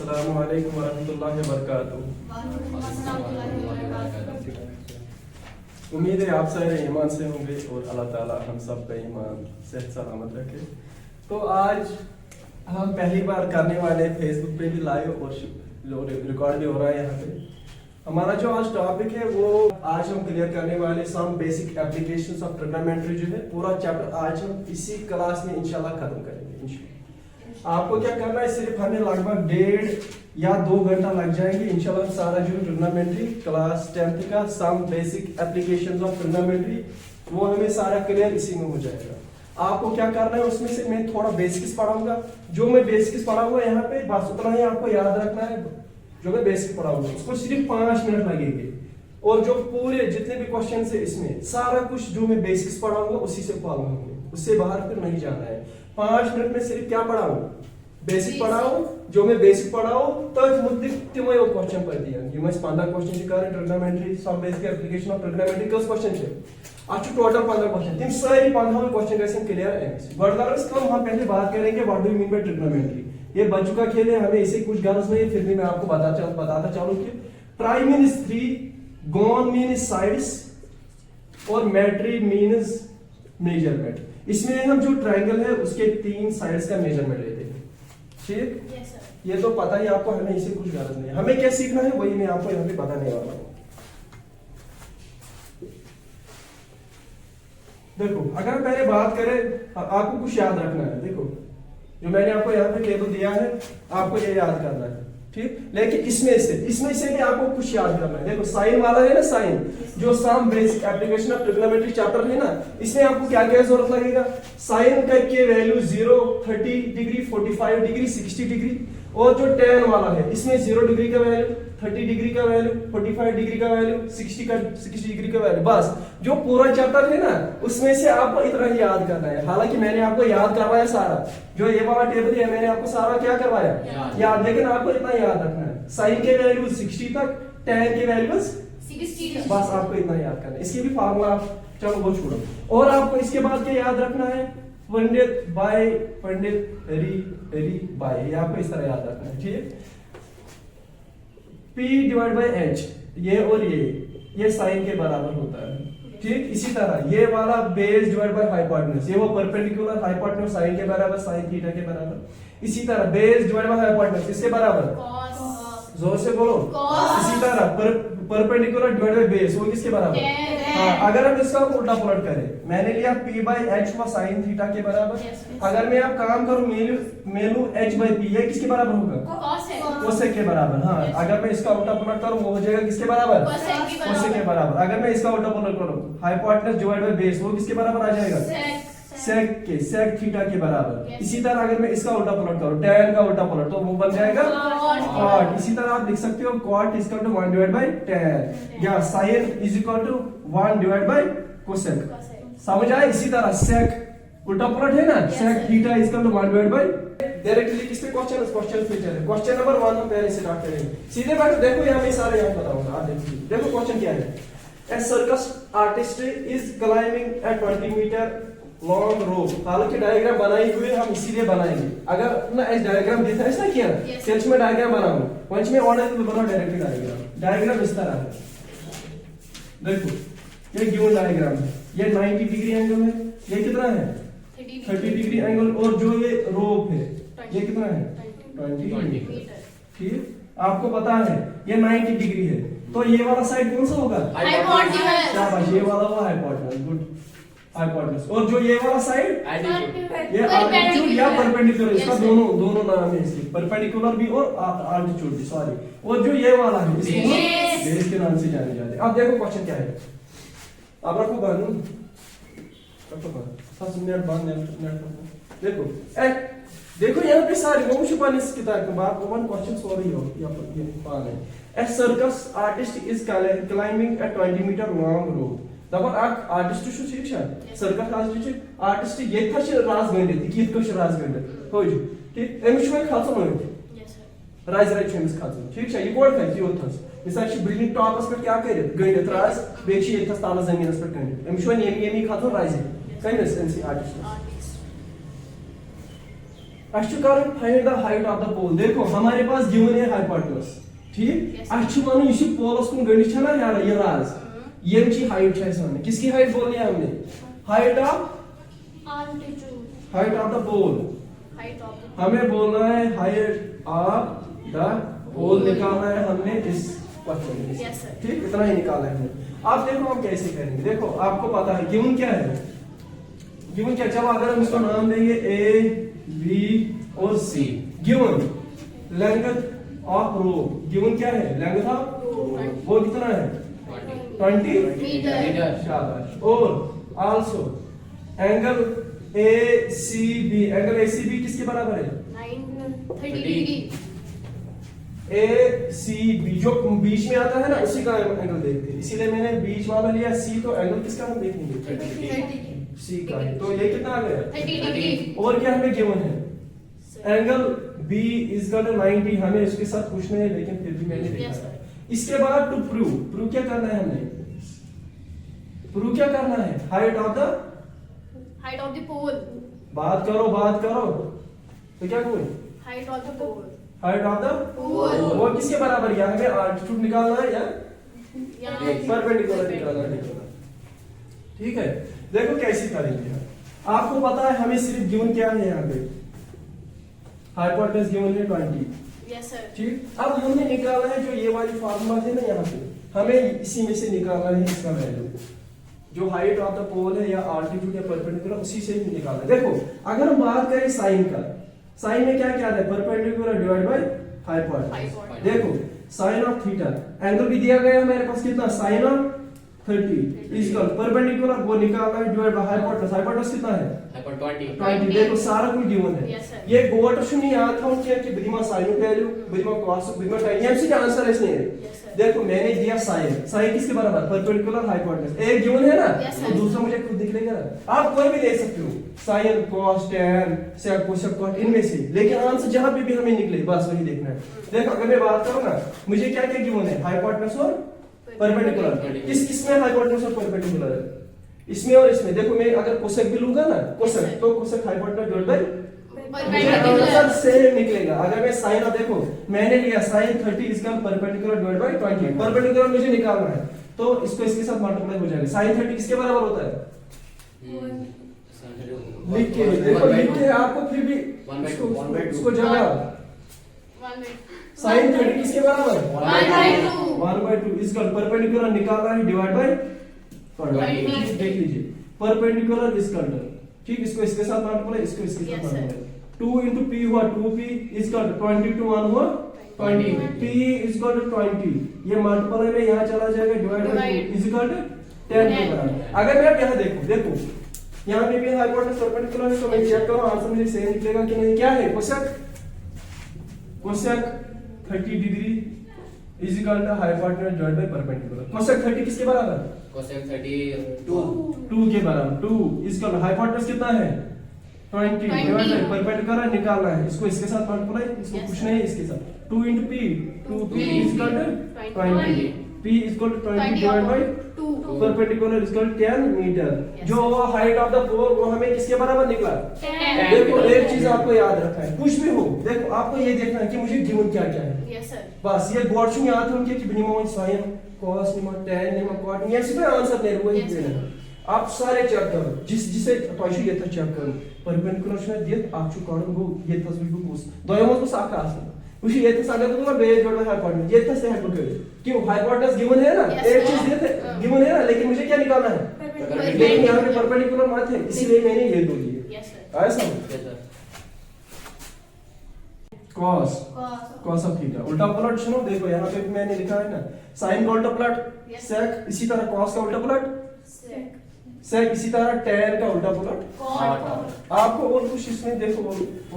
अस्सलामुअलैकुम वरहमतुल्लाहि वबरकातुहू। उम्मीद है आप सारे ईमान से होंगे और अल्लाह ताला हम सब का ईमान सेहत सलामत रखे। तो आज हम पहली बार करने वाले फेसबुक पे भी लाइव और रिकॉर्ड भी हो रहा है यहाँ पे। हमारा जो आज टॉपिक है वो आज हम क्लियर करने वाले some basic applications of trigonometry जो है पूरा चैप्टर आज हम इसी क्लास में इंशाल्लाह खत्म करेंगे इंशाल्लाह। आपको क्या करना है, सिर्फ हमें लगभग 1.5 या 2 घंटा लग जाएंगे इंशाल्लाह। सारा जो ट्रिग्नोमेट्री क्लास 10th का some basic applications of trigonometry वो हमें सारा क्लियर इसी में हो जाएगा। आपको क्या करना है, उसमें से मैं थोड़ा बेसिक्स पढ़ाऊंगा। जो मैं बेसिक्स पढ़ाऊंगा यहाँ पे बस उतना ही आपको याद रखना है। जो मैं बेसिक पढ़ाऊंगा उसको सिर्फ 5 मिनट लगेंगे और जो पूरे जितने भी क्वेश्चन है इसमें सारा कुछ जो मैं बेसिक्स पढ़ाऊंगा उसी से फॉलो होंगे, उससे बाहर फिर नहीं जाना है। 5 मिनट में सिर्फ क्या पढ़ाऊं, बेसिक पढ़ाऊं। जो मैं बेसिक पढ़ाऊं तथ मुद्दिक तिमो क्वेश्चन पर दिया ये 15 क्वेश्चन कर trigonometry some basic application of trigonometry कस क्वेश्चन है अच्छे टोटल 15 क्वेश्चन तिम सारी 15 क्वेश्चन गए क्लियर है। वर्डलार्स कम हम पहले बात करेंगे what do you mean by trigonometry. ये बच्चों का खेल है, हमें इसे कुछ गर्ज नहीं है, फिर भी मैं आपको बताता चलूं कि try means 3, gone means sides और मेट्री मीन्स मेजरमेंट। इसमें हम जो ट्रायंगल है उसके 3 साइड्स का मेजरमेंट लेते हैं। ठीक yes, ये तो पता ही आपको, हमें इसे कुछ गरज नहीं है। हमें क्या सीखना है वही मैं आपको यहाँ पे बताने वाला हूँ। देखो अगर पहले बात करें आपको कुछ याद रखना है। देखो जो मैंने आपको यहाँ पे टेबल दिया है आपको ये याद करना है, ठीक। लेकिन इसमें से भी आपको कुछ याद करना है। देखो साइन वाला है ना, साइन जो some basic application of trigonometry chapter है ना, इसमें आपको क्या क्या जरूरत लगेगा। साइन का के वैल्यू 0, 30 डिग्री, 45 डिग्री, 60 डिग्री। और जो tan वाला है इसमें 0 डिग्री का वैल्यू, 30 डिग्री का वैल्यू, 45 डिग्री का वैल्यू, 60 डिग्री का वैल्यू। बस जो पूरा चैप्टर है ना उसमें से आपको इतना ही याद करना है। हालांकि मैंने आपको याद करवाया सारा, जो ये वाला टेबल है मैंने आपको सारा क्या करवाया याद, लेकिन आपको इतना याद रखना है साइन के वैल्यू 60 तक, tan के वैल्यू 60, बस आपको इतना याद करना है। इसके भी फार्मूला चलो वो छोड़ो। और आपको इसके बाद क्या याद रखना है, पंडित बाय पंडित री बाय, ये आपको इस तरह याद रखना है, ठीक। P डिवाइड बाय H ये और ये साइन के बराबर होता है, ठीक। इसी तरह ये वाला बेस डिवाइड बाय हाइपोटेन्यूज, ये वो परपेंडिकुलर हाइपोटेन्यूज साइन के बराबर, साइन थीटा के बराबर। इसी तरह बेस डिवाइड बाय हाइपोटेन्यूज इसके बराबर cos, जोर से बोलो cos। इसी तरह परपेंडिकुलर डिवाइड बाय बेस वो किसके बराबर, हाँ। अगर हम इसका उल्टा पलट करें, मैंने लिया P बाय H व साइन थीटा के बराबर। अगर मैं आप काम करूं मेलू H बाय P ये किसके बराबर होगा, कोसेक के बराबर। हाँ अगर मैं इसका उल्टा पलट करूं वो हो जाएगा किसके बराबर, कोसेक के बराबर। अगर मैं इसका उल्टा पलट करूं हाइपोटेन्यूज डिवाइड बाय बेस वो किसके बराबर आ जाएगा, सेक थीटा के बराबर। इसी तरह अगर मैं इसका उल्टा पलट करूं tan का उल्टा पलट तो वो बन जाएगा cot। इसी तरह आप लिख सकते हो cot is equal to 1 divide by tan या sin is equal to 1 divide by cosec। समझ आया। इसी तरह sec उल्टा पलट है ना, sec theta is equal to 1 divide by directly किस पे क्वेश्चन पे चले। क्वेश्चन नंबर 1 हम पहले स्टार्ट करेंगे सीधे बात। देखो यहां मैं सारे यहां बताऊंगा, आप देखिए। देखो क्वेश्चन क्या है, a circus artist is climbing a 20 metre long rope. हालांकि डायग्राम बनाई हुई हम इसीलिए बनाएंगे, अगर ना इस डायग्राम देखा है ना किया सेल्स में डायग्राम बनाऊं वंच में ऑर्डर में बनाओ डायरेक्टली डायग्राम इस तरह है। देखो ये गिवन डायग्राम है, ये 90 डिग्री एंगल है, ये कितना है 30 डिग्री एंगल, और जो ये रोप है ये कितना है 20 मीटर, ठीक। आपको पता है ये 90 डिग्री है, तो ये वाला साइड कौन सा होगा, हाइपोटेन्यूज। शाबाश, ये वाला हुआ हाइपोटेन्यूज, गुड हाइपोटेन्यूज। और जो ये वाला साइड ये एल्टीट्यूड या परपेंडिकुलर, इसका दोनों नाम है इसके, परपेंडिकुलर भी और एल्टीट्यूड भी, सॉरी। और जो ये वाला है इसको बेस के नाम से जाने जाते हैं। अब देखो क्वेश्चन क्या है, अब रखो बंद, देखो यहाँ पे सारे वो छुपाने इस किताब के बाद वन क्वेश्चन सॉरी हो यहाँ पर ये पान है। A circus artist is climbing a 20 meter long rope। दबर artist छु ठीक छ, सर्कस आर्टिस्ट ये था राज गंडित कित कश राज गंडित हो ठीक। एम छु खाचो न राज राज छमिस खाचो, ठीक छ। ये कोड था कि ओथस मिसाल छ बिल्डिंग टॉपस पे क्या करित गंडित राज बे छ ये ताला जमीनस पे गंडित। एम छु एमी खाचो राज कमिस एमसी आर्टिस्ट। अच्छु कर find the height of the pole. देखो हमारे पास गिवन है हाइपोटेन्यूज, ठीक। अच्छु वन इस पोलस कुन गणित है ना यार, ये राज ये की हाइट है इसमें। किसकी हाइट बोलनी है हमने? हाइट ऑफ द पोल। हमें बोलना है हाइट ऑफ द पोल, निकालना है हमने इस क्वेश्चन में, ठीक। इतना ही निकाला है हमने। आप देखो हम कैसे करेंगे। देखो आपको पता है गिवन क्या है, गिवन क्या, चलो अगर हम इसको नाम देंगे ए बी और C. Given length of row, given क्या है? लेंथ ऑफ वो कितना है? 20 मीटर, शाबाश। और also angle A C B, angle A C B किसके बराबर है? 30 डिग्री। ए सी बी जो बीच में आता है ना उसी का एंगल देखते हैं, इसीलिए मैंने बीच वाला लिया सी। तो एंगल किसका हम देखेंगे? 30 सी का है। तो ये कितना आ गया? 30 डिग्री। और क्या हमें गिवन है? Angle B is equal to 90। हमें इसके साथ पूछना है लेकिन फिर भी मैंने देखा है। इसके बाद टू प्रूव क्या करना है हमें? प्रूव क्या करना है? Height of the pole. बात करो तो क्या कोई height of the pole. Height of the pole वो किसके बराबर है? हमें आल्टीट्यूड निकालना है या परपेंडिकुलर निकालना है, ठीक है। देखो कैसे करेंगे। आपको पता है हमें सिर्फ गिवन क्या है यहाँ पे? हाइपोटेन्यूज गिवन है 20, यस सर, ठीक। अब हमने निकाला है जो ये वाली फार्मूला है ना यहाँ पे, हमें इसी में से निकालना है इसका वैल्यू, जो हाइट ऑफ द पोल है या आल्टीट्यूड या परपेंडिकुलर, उसी से ही निकालना है। देखो अगर हम बात करें साइन का, साइन में क्या क्या है? Perpendicular divide by hypotenuse. देखो साइन ऑफ थीटा, एंगल भी दिया गया है हमारे पास कितना? साइन ऑफ 30 इक्वल परपेंडिकुलर वो निकालना है डिवाइड बाय हाइपोटेन्यूज। हाइपोटेन्यूज कितना है? 20। देखो सारा कुछ गिवन है। Yes, sir. ये गोट शुनी याद था उनके कि बिमा साइन वैल्यू बिमा कॉस बिमा टाइम एमसी का आंसर है इसमें। Yes, sir. देखो मैंने दिया साइन, साइन किसके बराबर? Perpendicular hypotenuse. एक गिवन है ना, Yes, sir. तो दूसरा मुझे खुद निकलेगा ना। आप कोई भी दे सकते हो, sine cos tan sec cosec cot इनमें से, लेकिन आंसर जहां पे भी हमें निकले बस वही देखना है। देखो अगर मैं बात करूं ना, मुझे क्या क्या गिवन है? हाइपोटेन्यूज और परपेंडिकुलर। किसमें हाइपोटेन्यूज और परपेंडिकुलर है? इसमें और इसमें। देखो मैं अगर कोसेक भी लूंगा ना, कोसेक तो cosec hypotenuse divide by answer same निकलेगा। अगर मैं साइन ऑफ, देखो मैंने लिया साइन 30 इसका परपेंडिकुलर डिवाइड बाय 20, परपेंडिकुलर मुझे निकालना है तो इसको इसके साथ मल्टीप्लाई हो जाएगा। साइन 30 किसके बराबर होता है? लिख के देखो, लिख के आपको फिर भी इसको जगह साइन 30 किसके बराबर? 1/2 इसका परपेंडिकुलर निकालना है डिवाइड बाय 20। देख लीजिए परपेंडिकुलर इसका, ठीक। इसको इसके साथ मल्टीप्लाई, इसको इसके साथ मल्टीप्लाई। 2 into p हुआ 2p इसका 20 to 1 हुआ 20, p इसका 20, ये मल्टीप्लाई में यहाँ चला जाएगा डिवाइड बाय 2 इसका 10 के बराबर। अगर मैं यहाँ देखो यहाँ पे भी हाइपोटेन्यूज परपेंडिकुलर है तो मैं चेक करूँ आंसर मुझे सेम निकलेगा कि नहीं। क्या है? Cosec 30 degree is equal to hypotenuse divide by perpendicular. Cosec 30 किसके बराबर? कोसेक 30 2 के बराबर। 2 इसका हाइपोटेन्यूज कितना है? 20 डिवाइड बाय परपेंडिकुलर निकालना है। इसको इसके साथ मल्टीप्लाई, इसको कुछ नहीं इसके साथ 2 into p 2p is equal to 20, p is equal to 20 divided by 2, perpendicular is equal to 10 metre. जो हाइट ऑफ द पोल वो हमें किसके बराबर निकला? 10। देखो एक चीज आपको याद रखना है, कुछ भी हो देखो आपको ये देखना है कि मुझे गिवन क्या क्या है। यस सर, बस ये गोर्चुंग याद है उनके कि minimum sine cos minimum tan minimum cot ये सिर्फ आंसर नहीं वो ही देना। आप सारे चेक करो जिसे तोशु ये चेक करो परपेंडिकुलर छे दित आप छु कॉर्डन गो ये तस्वीर को उस दोयमस को साख आसन उसी ये तो अगर तो बेस जोड़ हाइपोटेन्यूज ये तो से हेल्प करे क्यों हाइपोटेन्यूज गिवन है ना, एक चीज देते गिवन है ना, लेकिन मुझे क्या निकालना है? लेकिन यहाँ पे परपेंडिकुलर मत है इसीलिए मैंने ये दो लिए। यस सर, ऐसा cos ऑफ थीटा उल्टा पलट सुनो। देखो यहाँ पे भी मैंने लिखा है ना साइन का उल्टा पलट सेक, इसी तरह cos का उल्टा पलट सेक, इसी तरह tan का उल्टा पलट cot। आपको और कुछ इसमें देखो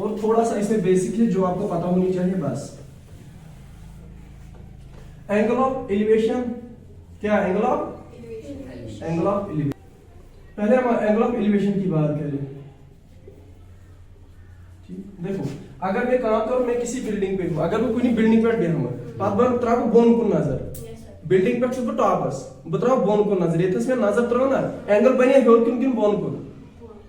और थोड़ा सा इसमें बेसिक है जो आपको पता होनी चाहिए बस। एंगल ऑफ एलिवेशन क्या? Angle of elevation. पहले हम एंगल ऑफ एलिवेशन की बात करें। देखो अगर मैं काम करूं, मैं किसी बिल्डिंग पे हूं, अगर मैं कोई बिल्डिंग पे बेहूं तब बन त्रा को बोन को नजर बिल्डिंग पे टॉपस बत्राव बोन को नजर ये में नजर त्रो ना एंगल बने हो किन बोन को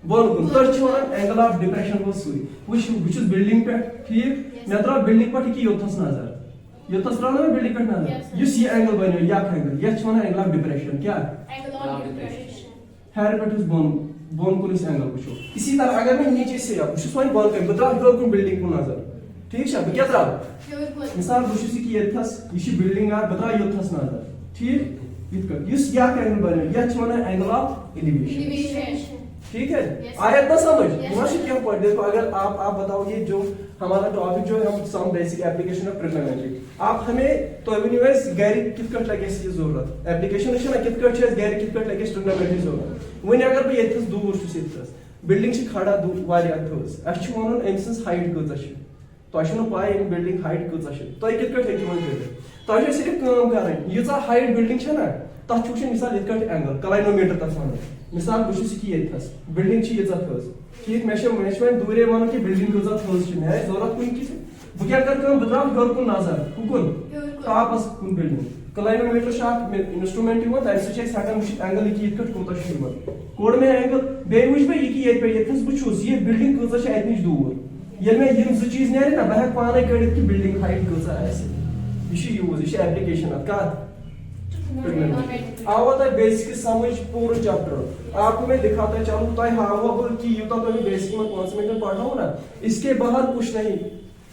बोन कुन तर वन एंगल ऑफ डिप्रेशन वो सुई वुच बिल्डिंग पे ठीक मे त्रा बिल्डिंग पे की योथस नजर योथस त्रा ना बिल्डिंग पे नजर युस ये एंगल बनो या एंगल ये वन एंगल ऑफ डिप्रेशन क्या एंगल ऑफ डिप्रेशन हेयर पे बोन बोन कुन इस एंगल वुचो इसी तरह अगर मैं नीचे से अब वुच वन बोन कर बत्रा हिरो कुन बिल्डिंग को नजर ठीक है क्या त्रा मिसाल वुच की यथस ये बिल्डिंग आ बत्रा योथस नजर ठीक युस या एंगल बनो ये वन एंगल ऑफ एलिवेशन ठीक है आया इतना समझ वहां से क्या पॉइंट देखो अगर आप बताओ ये जो हमारा टॉपिक जो है हम some basic application of trigonometry आप हमें तो यूनिवर्स गैर कितकट लगे ये जरूरत एप्लीकेशन है ना कितकट है गैर कितकट लगे ट्रिग्नोमेट्री जरूरत वनी अगर बे यथस दूर छु सिथस बिल्डिंग से खड़ा दूर वारिया थोस अछ वनन एमसस हाइट कत छ तो अछ न पाए इन बिल्डिंग हाइट कत छ तो कितकट हेकि मन कर तो अछ सिर्फ काम करन ये हाइट बिल्डिंग छ ना तथ छु मिसाल इतकट एंगल क्लाइनोमीटर तथ वन मिसाल बुश की यथस बिल्डिंग छी यजा थस ठीक मेजरमेंट दूरे वन की बिल्डिंग कजा थस छ मे जरूरत कुन की बु क्या कर काम बदराव घर कुन नजर कुन टॉपस कुन बिल्डिंग क्लाइनोमीटर शाक इंस्ट्रूमेंट यो दैट सच हकन एंगल की इतकट कोता छ यमन कोड में एंगल बे वुच बे की ये पे यथस बुछुस ये बिल्डिंग कजा छ एतनिश दूर ये में यम ज चीज नेरे ना बह पाने कड़ित की बिल्डिंग हाइट कजा ऐसे ये यूज ये एप्लीकेशन का आवत है बेसिक समझ पूरा चैप्टर आपको मैं दिखाता चलूं तो हां कि यूता तो बेसिक में कॉन्सेप्ट में पढ़ा हूं ना इसके बाहर कुछ नहीं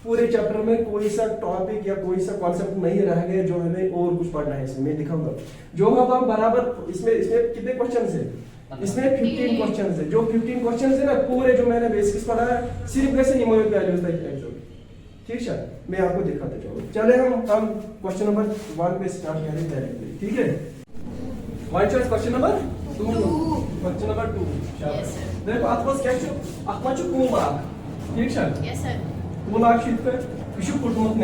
पूरे चैप्टर में कोई सा टॉपिक या कोई सा कॉन्सेप्ट नहीं रह गया जो हमें और कुछ पढ़ना है इसमें मैं दिखाऊंगा जो हम बराबर इसमें कितने क्वेश्चंस है इसमें 15 क्वेश्चंस है जो 15 क्वेश्चंस है ना पूरे जो मैंने बेसिक्स पढ़ा है सिर्फ कैसे न्यूमेरिक वैल्यूज तक एग्जाम ठीक है मैं आपको दिखाता चलूं चले हम क्वेश्चन नंबर 1 पे स्टार्ट करें डायरेक्टली ठीक है one choice question number 2 question number 2 yes sir देखो आत्मस क्या छु आत्मा छु कूमाक ठीक है यस सर कूमाक शीत पे विशु फुटमुत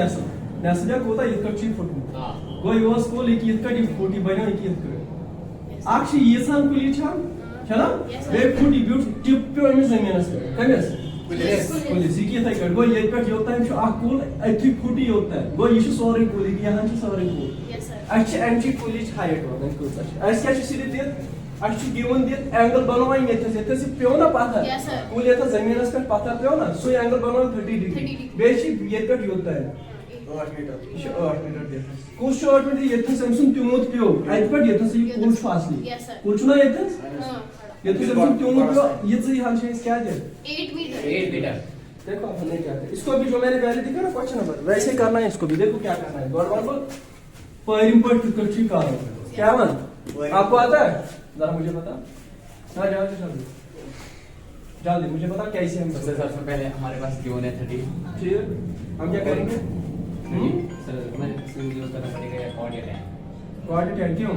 नेस या कोता इतकट शी फुटमुत हां गो योस को लिखि इतकट फुटी बनो लिखि इतकट आक्षी ये सान कुली छम छना बे फुटी ब्यूट टिप पे अमी जमीनस पे कमेस पुलिस की था कर गो ये पे होता है अकुल अथि फुटी होता है गो ये सोरे कुली यहां से सोरे कुल यस सर अच्छे एंटी कुलिच हाइट वन कुछ ऐसे क्या सिर्फ दित अच्छे गिवन दित एंगल बनवाई ये से पियो ना पाथा यस सर कुल ये था जमीनस पे पाथा पियो ना सो एंगल बनवा 30 डिग्री बेसी ये कट होता है 8 मीटर 8 मीटर देता कुछ 8 मीटर ये था सैमसंग त्युमुत पियो आज पर ये था से कुल फासली यस सर कुछ ना ये था हां ये तो सैमसंग त्युमुत पियो ये से हाल से क्या दे 8 मीटर देखो हमने क्या किया इसको भी जो मैंने पहले दिखा ना क्वेश्चन नंबर वैसे करना है इसको भी देखो क्या करना है गॉड वन परिम पर टिकट कार क्या मन आपको आता है जरा मुझे बता हां जल्दी मुझे बता कैसे हम सबसे पहले हमारे पास गिवन है 30 ठीक है हम क्या करेंगे सर मैं यूज करना पड़ेगा या कोऑर्डिनेट क्यों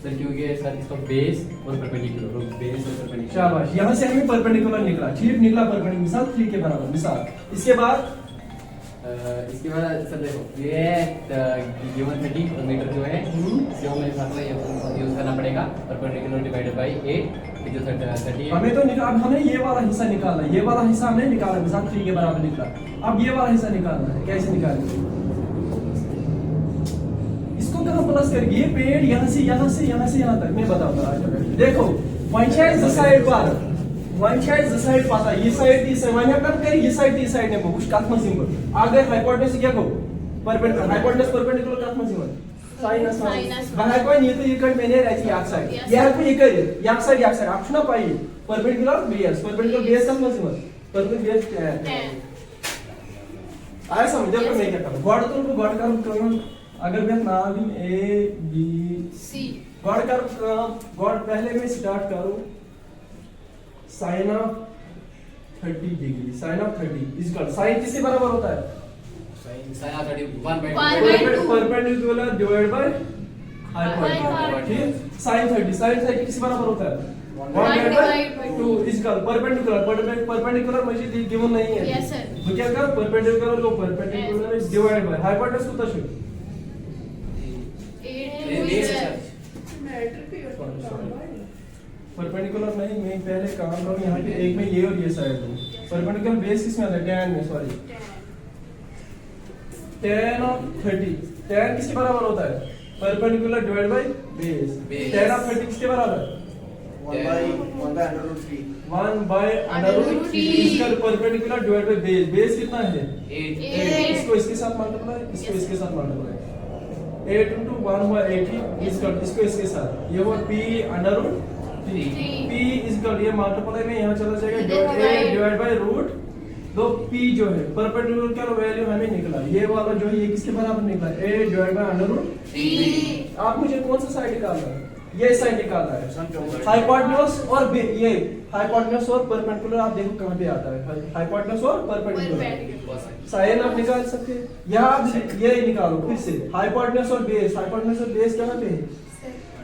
सर क्योंकि सर इसका बेस और परपेंडिकुलर बेस और परपेंडिकुलर शाबाश यहां से हमें परपेंडिकुलर निकला ठीक निकला परपेंडिकुलर मिसाल 3 के बराबर मिसाल इसके बाद सर देखो ये गिवन 30 मीटर जो है इसको हमें साथ में यूज करना पड़ेगा परपेंडिकुलर डिवाइडेड बाय 8 जो 30 है हमें तो अब हमें ये वाला हिस्सा निकालना है ये वाला हिस्सा हमने निकाला मिसाल 3 के बराबर निकला अब ये वाला हिस्सा निकालना है कैसे निकालेंगे इसको कहां प्लस करेंगे ये पेड़ यहां से यहां तक मैं बताऊंगा आज देखो वन साइड पता ये साइड दी वन कर कर ये साइड दी साइड ने कुछ कत मस यम अगर हाइपोटेनस क्या को परपेंडिकुलर हाइपोटेनस परपेंडिकुलर कत मस यम साइनस बहा कोई नहीं तो ये कट मैंने रहती याक साइड यार को ये कर याक साइड आप ना पाई परपेंडिकुलर बेस कत मस यम परपेंडिकुलर बेस आया समझ देखो मैं क्या करूं गॉड तो गॉड करूं अगर मैं नाम ए बी सी गॉड कर गॉड पहले मैं स्टार्ट करूं sine of 30 degree sine of 30 is equal sine किसके बराबर होता है sine of 30 perpendicular divide by hypotenuse ठीक साइन 30 किसके बराबर होता है 1 बाय 2 इज इक्वल परपेंडिकुलर मुझे गिवन नहीं है यस सर तो क्या कर परपेंडिकुलर को परपेंडिकुलर डिवाइड बाय हाइपोटेनस को तशु 8 मीटर परपेंडिकुलर नहीं मैं पहले काम करूं यहां पे एक में ये और ये साइड दूं परपेंडिकुलर बेस किस में आता है tan में सॉरी tan of 30 tan किसके बराबर होता है perpendicular divide by base tan of 30 किसके बराबर है 1 by √3 1/√3 इसका perpendicular divide by base. Base कितना है 8 इसको इसके साथ मल्टीप्लाई, इसको इसके साथ मल्टीप्लाई, 8 into 1/80 इसको इसके साथ, ये हुआ p/√3। p ये मल्टीप्लाई में यहाँ चला जाएगा a डिवाइड बाय रूट दो p जो है परपेंडिकुलर वैल्यू हमें निकला, ये वाला जो है ये किसके बराबर निकला a डिवाइड बाय √3। आप मुझे कौन सा साइड निकालना है, ये साइड निकालना है, हाइपोटेन्यूज और ये हाइपोटेन्यूज और परपेंडिकुलर। आप देखो कहां पे आता है हाइपोटेन्यूज और परपेंडिकुलर, साइन आप निकाल सकते हैं। यहाँ आप ये निकालो फिर से हाइपोटेन्यूज और बेस, हाइपोटेन्यूज और बेस कहां पे है,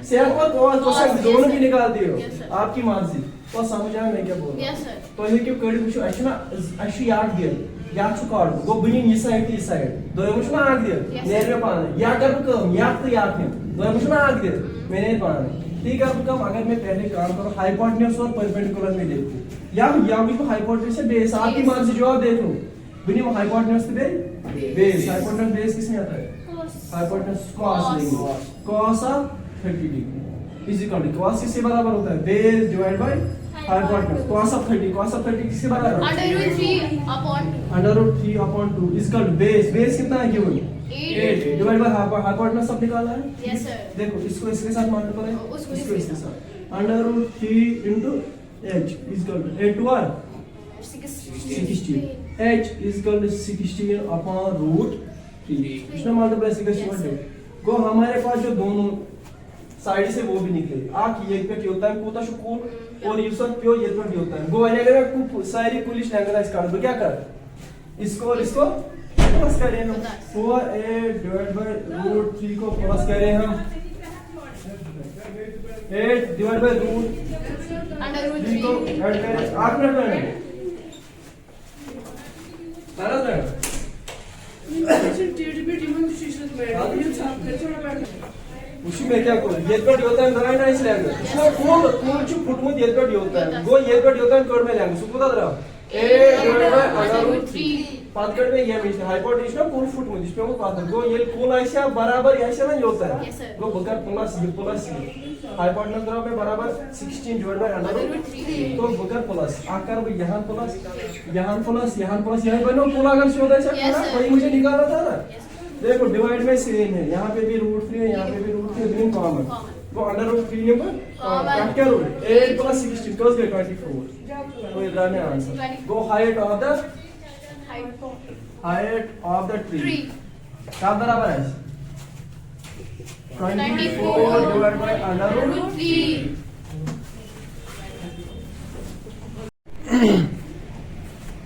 सेक और कोसेक दोनों भी निकाल दियो, आपकी मर्जी। और समझ आया मैं क्या बोल रहा हूं, तो ये क्यों कड़ी मुझे अच्छा अच्छी याद दिया या छु काट गो बनिन ये साइड की साइड दो मुझे ना आग दिया नेर में पान या कर कम या तो याद है दो मुझे ना आग दिया मैंने पान ठीक है। अब कम अगर मैं पहले काम करूं हाइपोटेन्यूज और परपेंडिकुलर में देखूं या भी हाइपोटेन्यूज से बेस, आपकी मर्जी जो आप देख लो बनिन हाइपोटेन्यूज से बेस। हाइपोटेन्यूज बेस किसमें आता है, हाइपोटेन्यूज cos लेंगे, cos of 30 degree is equal to cos किसके बराबर होता है, base divide by hypotenuse. cos of 30 किसके बराबर है, √3 upon 2 is equal to base कितना है गिवन 8 डिवाइड बाय हाइपोटेन्यूज सब निकाला है। यस सर, देखो इसको इसके साथ मल्टीप्लाई, उसको इसको इसके इसके साथ √3 into h is equal to 8 to 1 16 h is equal to 16 upon √3 इसमें मल्टीप्लाई 16 को हमारे पास जो दोनों साइड से वो भी निकले आक ये पे होता है कोता शुकूल और ये सब प्यो ये पे होता है गो अगर मैं सारी कुलिश लैंग्वेज काट दो क्या कर इसको और इसको प्लस करें हम 4a डिवाइड बाय √3 को प्लस करें हम 8 डिवाइड बाय √3 को ऐड करें 8 मिनट में सारा सर उसी में क्या करो ये पे होता है ना इस लैंग्वेज इसमें कूल जो फुटमुट ये पे होता है गो ये पे होता है कोड में लैंग्वेज सुबह दरा a डिवाइड बाय √3 पांच कट में ये मिलता है हाइपोटेन्यूज ना कूल फुटमुट जिसमें वो पाता है गो ये कूल ऐसा बराबर ऐसा नहीं होता है गो बकर प्लस हाइपोटेन्यूज दरा में बराबर 16 डिवाइड बाय √3 तो बकर प्लस आकर वो यहां प्लस यहां बनो कूल अगर से होता है ऐसा वही मुझे निकालना था ना। देखो डिवाइड में सेम है, यहाँ पे भी √3 है, यहाँ पे भी √3 है, दोनों कॉमन वो √3 में काट क्या रूट 8 प्लस 16 cos 24 तो इधर में answer go height of the tree क्या बराबर है 24 डिवाइड बाय √3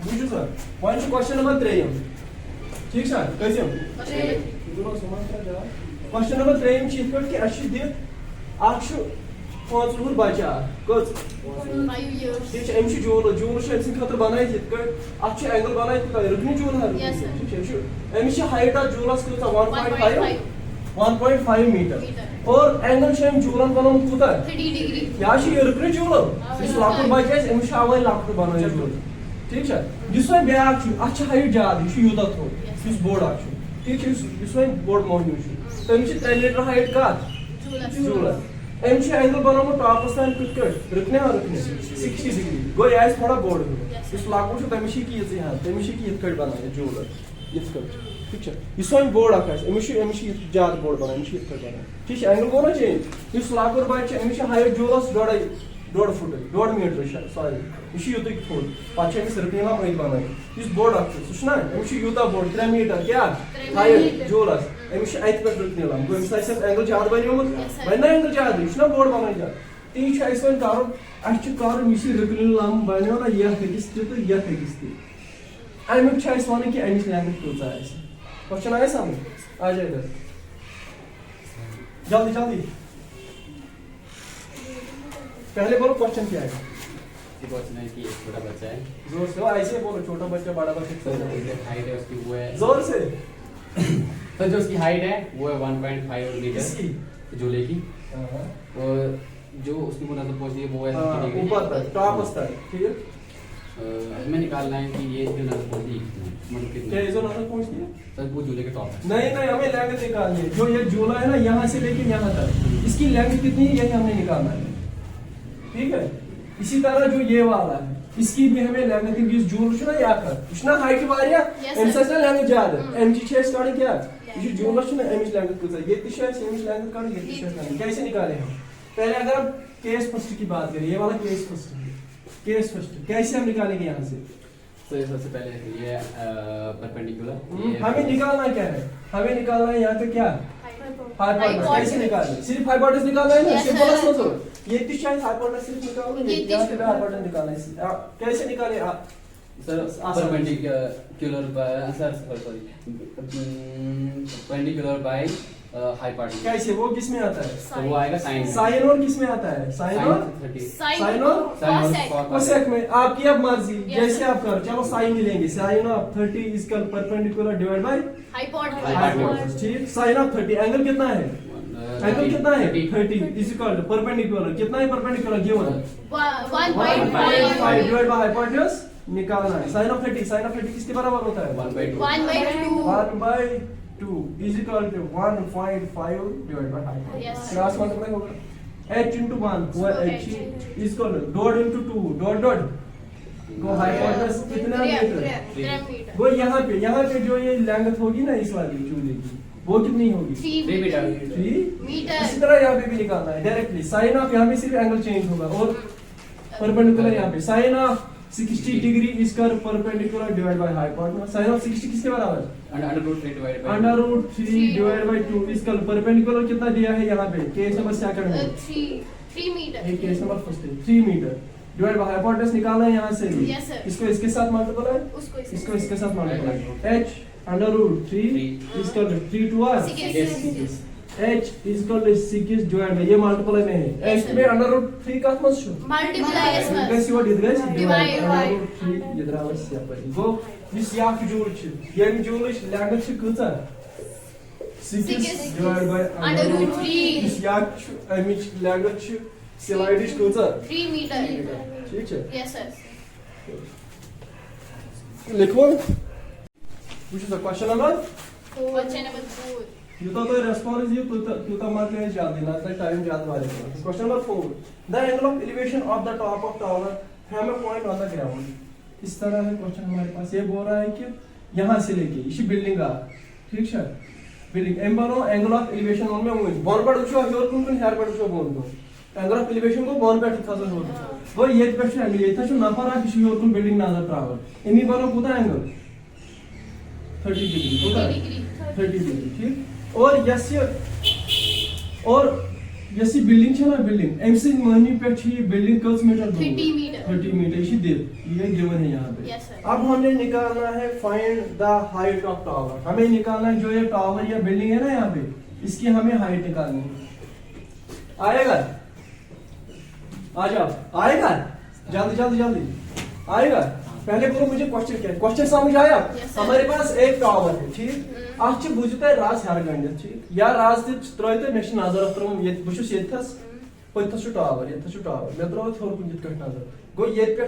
बुझो सर पॉइंट क्वेश्चन नंबर 3 ठीक सर कैसे क्वेश्चन नंबर 3 चीज कर कि अच्छी दे आक्षु 5 वुर बचा कस 5 years ठीक है एमसी जोल से इस खतर बनाई जित कर अच्छे एंगल बनाई तो रुकनी जोल है ठीक है एमसी हाइट ऑफ जोलस को 1.5 मीटर और एंगल शेम जोलन बनम कुता 30 डिग्री या छी रुकनी जोल इस लाकुर बचा एमसी आवे लाकुर बनाई जोल ठीक है जिसमें ब्याक छु अच्छा हाइट ज्यादा छु युदा थो इस बोर्ड आछु ठीक है इसमें बोर्ड मौजूद छु तम छ 3 लीटर हाइट का झूला एम छ एंगल बनामो टॉप स्टैंड पिट रुकने और रुकने 60 डिग्री गो यास थोड़ा बोर्ड इस लागू छु तम छ की ये यहां तम छ की कट बनाए झूला इस कट ठीक है इसमें बोर्ड आकाश एम छ ज्यादा बोर्ड बनाए एम छ कट बनाए ठीक है एंगल बोना चेंज इस लागू बाय छ एम छ हाइट जोलस 1.5 फुट 1.5 मीटर सॉरी इस युत फुट पाछे में सर्कल में बनाए इस बोर्ड आछ सुना एम छ युता बोर्ड 3 मीटर क्या हाइट जोलस एम छ आइत पर रुकने लम गो साइज एंगल ज्यादा बनयोमत बना एंगल ज्यादा इस बोर्ड बनाई जा ती छ इस वन करो अच्छ करो मिसी रुकने लम बनो ना ये हकिस तो ये हकिस आई में छ इस वन की एम लैंग्वेज कोता है क्वेश्चन आया समझ आ जाए इधर जल्दी जल्दी पहले बोलो क्वेश्चन क्या है क्वेश्चन है कि एक छोटा बच्चा है जोर से ऐसे बोलो छोटा बच्चा बड़ा बच्चा हाइट है उसकी वो है जोर से तो जो उसकी हाइट है वो है 1.5 मीटर झूले की और जो उसकी मुनासिब पहुंची है वो है ऊपर तक टॉप तक ठीक है हमें निकालना है कि ये जो नजर पहुंची मतलब कितना क्या जो नजर पहुंचती है सर वो झूले के टॉप है नहीं हमें लेंथ निकालनी है जो ये झूला है ना यहाँ से लेके यहाँ तक इसकी लेंथ कितनी है यही हमने निकालना है ठीक है इसी तरह जो ये वाला है इसकी भी हमें लेंथ इन दिस जूल छुना या कर छुना हाइट वारिया Yes, एम sir. सच लेंथ ज्यादा एम जी छेस काढ क्या ये जूल छुना एम जी लेंथ कुछ ये तिशेस एम जी लेंथ काढ ये तिशेस कैसे निकालें हम पहले अगर हम केस फर्स्ट की बात करें ये वाला केस फर्स्ट कैसे हम निकालेंगे यहाँ से तो ये सबसे पहले ये परपेंडिकुलर हमें निकालना क्या है हमें निकालना है यहाँ पे क्या हाइपोटेनस कैसे निकालना है सिर्फ हाइपोटेनस निकालना है ना Yes, सिंपल sir. समझो ये शायद हाइपोटेनस सिर्फ निकालना है ये यहाँ पे हाइपोटेनस निकालना है कैसे निकालें आप sir perpendicular by sir sorry perpendicular by hypotenuse कैसे वो किस में आता है तो वो आएगा साइन साइन और किस में आता है साइन और 30 साइन और कोसेक में आपकी अब मर्जी Yes, जैसे sir. आप करो चलो साइन लेंगे sine of 30 is equal perpendicular divide by hypotenuse ठीक साइन ऑफ 30 एंगल कितना है एंगल कितना है 30 इज इक्वल परपेंडिकुलर कितना है perpendicular given 1.5 divide by hypotenuse निकालना है साइन ऑफ 30 किसके बराबर होता है 1/2 is equal to 1.5 divided by hypotenuse. Yes. Cross multiply होगा h into 1 हुआ h is equal to dot into 2 dot को हाइपोटेनस कितना मीटर वो यहाँ पे जो ये लेंथ होगी ना इस वाली चूल्हे की वो कितनी होगी 3 मीटर 3 मीटर। इसी तरह यहाँ पे भी निकालना है डायरेक्टली साइन ऑफ यहाँ पे सिर्फ एंगल चेंज होगा और परपेंडिकुलर यहाँ पे साइन ऑफ 60 डिग्री इज कर perpendicular divide by hypotenuse sine of 60 किसके बराबर under root 3 divide by √ 3 divide by 2 इसका परपेंडिकुलर कितना दिया है यहाँ पे केस नंबर सेकंड में 3 मीटर एक केस नंबर फर्स्ट है 3 मीटर डिवाइड बाय हाइपोटेनस निकालना है यहाँ से भी Yes, sir. इसको इसके साथ मल्टीप्लाई उसको इसको इसके साथ मल्टीप्लाई h √3 इसका 3 टू r Six. h इसका 6 डिवाइड बाय ये मल्टीप्लाई में है Yes, h sir. में √3 का मत छो multiply Guys, what is guys? Divide by √3 ये द्रावस सेपरेट गो इस याक जूल छ ये जूल लेंथ छ कचा 6 डिवाइड बाय √3 इस याक छ अमिच लेंथ छ स्लाइड छ कचा 3 मीटर ठीक है यस सर लिखो which is the question number question number 4 Utah तो रेस्पॉन्स ये यूता मार्क ले जल्दी ना तक टाइम ज्यादा वाले question number 4 the angle of elevation of the top of tower from a point on the ground इस तरह है क्वेश्चन हमारे पास ये बोल रहा है कि यहां से लेके इसी बिल्डिंग का ठीक है बिल्डिंग एम बनो एंगल ऑफ एलिवेशन ऑन में बोन पर उछो योर कुन हेयर पर उछो बोन को एंगल ऑफ एलिवेशन को बोन पे ठसा हो वो ये पे एंगल ये था जो नफर आ किसी योर कुन बिल्डिंग नजर टावर इमी बनो पूरा एंगल 30 डिग्री होता है 30 डिग्री ठीक और यसी बिल्डिंग छ ना बिल्डिंग एमसी मनी पे छी बिल्डिंग कल्स मीटर 30 मीटर इसी दे ये गिवन है यहाँ पे Yes, sir. अब हमने निकालना है find the height of tower हमें निकालना है जो ये टावर या बिल्डिंग है ना यहाँ पे इसकी हमें हाइट निकालनी है आएगा आ जाओ आएगा जल्दी आएगा पहले बोलो मुझे क्वेश्चन क्या है क्वेश्चन समझ आया Yes, sir. हमारे पास एक टावर है ठीक आज बुझते राज हर गंडित ठीक या राज त्रे मे नजर त्रुम बहुत ये पथस टावर ये टावर मे त्रो थोर कुन ये नजर गो ये पे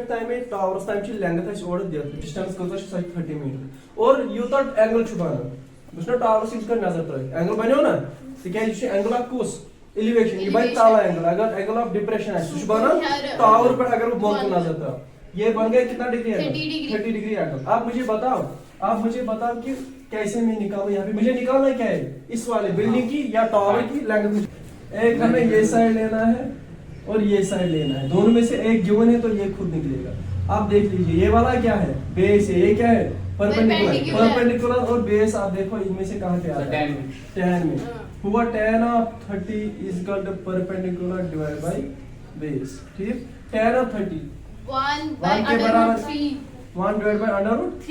टावर तम लेंथ ओर डिस्टेंस कत 30 मीटर और यूत एंगल बनान बस टावर से नजर त्रे एंगल बनो ना तिक एंगल ऑफ कुस एलिवेशन ये बन ताला एंगल अगर एंगल ऑफ डिप्रेशन है बनान टावर पे अगर बोन को नजर था ये बन गया कितना डिग्री है 30 डिग्री एंगल आप मुझे बताओ कि कैसे मैं निकालूं यहाँ पे मुझे निकालना क्या है इस वाले बिल्डिंग की या टावर की लेंथ एक हमें ये साइड लेना है और ये साइड लेना है दोनों में से एक गिवन है तो ये खुद निकलेगा आप देख लीजिए ये वाला क्या है बेस है ये क्या है परपेंडिकुलर और बेस आप देखो इनमें से कहाँ पे आता है tan में हुआ tan of 30 is equal to perpendicular divide by base ठीक tan of 30 1 divide by under root 3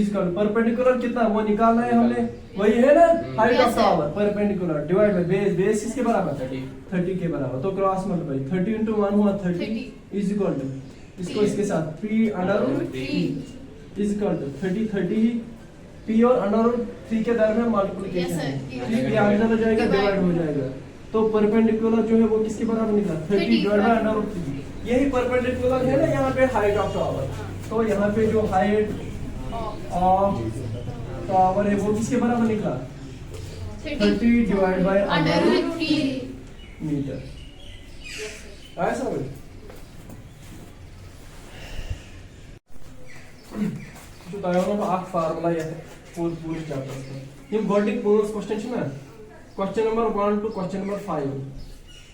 इसका परपेंडिकुलर कितना वो निकालना है हमने वही है ना height Yes, of sir. Tower perpendicular divide by base base किसके बराबर 30 के बराबर तो क्रॉस मल्टीप्लाई 30 into 1 हुआ 30 इज इक्वल टू इसको इसके साथ 3 under root 3 is equal to 30 p और अंडर रूट 3 के दरमियान मल्टीप्लिकेशन Yes, sir. है ठीक ये आगे चला जाएगा डिवाइड हो जाएगा तो परपेंडिकुलर जो है वो किसके बराबर निकला 30 डिवाइड बाय अंडर रूट 3 यही परपेंडिकुलर है ना यहाँ पे हाइट ऑफ टावर तो यहाँ पे जो हाइट ऑफ टावर है वो किसके बराबर निकला 30 divide by under root 3 metre आया समझ फार्मुला पूरे चैप्टर्स में गोल्डिक 5 क्वेश्चन ना question number 1 to question number 5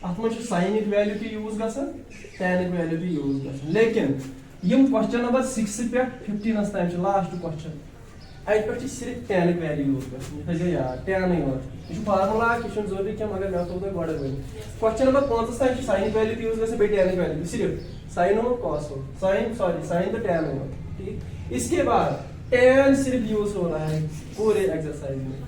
अत मन साइन वैल्यू ती यूज गसन tan वैल्यू ती यूज गसन लेकिन यम क्वेश्चन नंबर 6 पे 15 ताम लास्ट क्वेश्चन अत पे सिर्फ tan वैल्यू यूज गसन ये यार tan ये फार्मुला ये जरूरी क्या मगर मैं तो गोड़ वन क्वेश्चन नंबर 5 ताम साइन वैल्यू यूज गसन बे tan वैल्यू सिर्फ sin हो cos हो sin तो tan हो ठीक इसके बाद tan सिर्फ यूज हो रहा है पूरे एक्सरसाइज में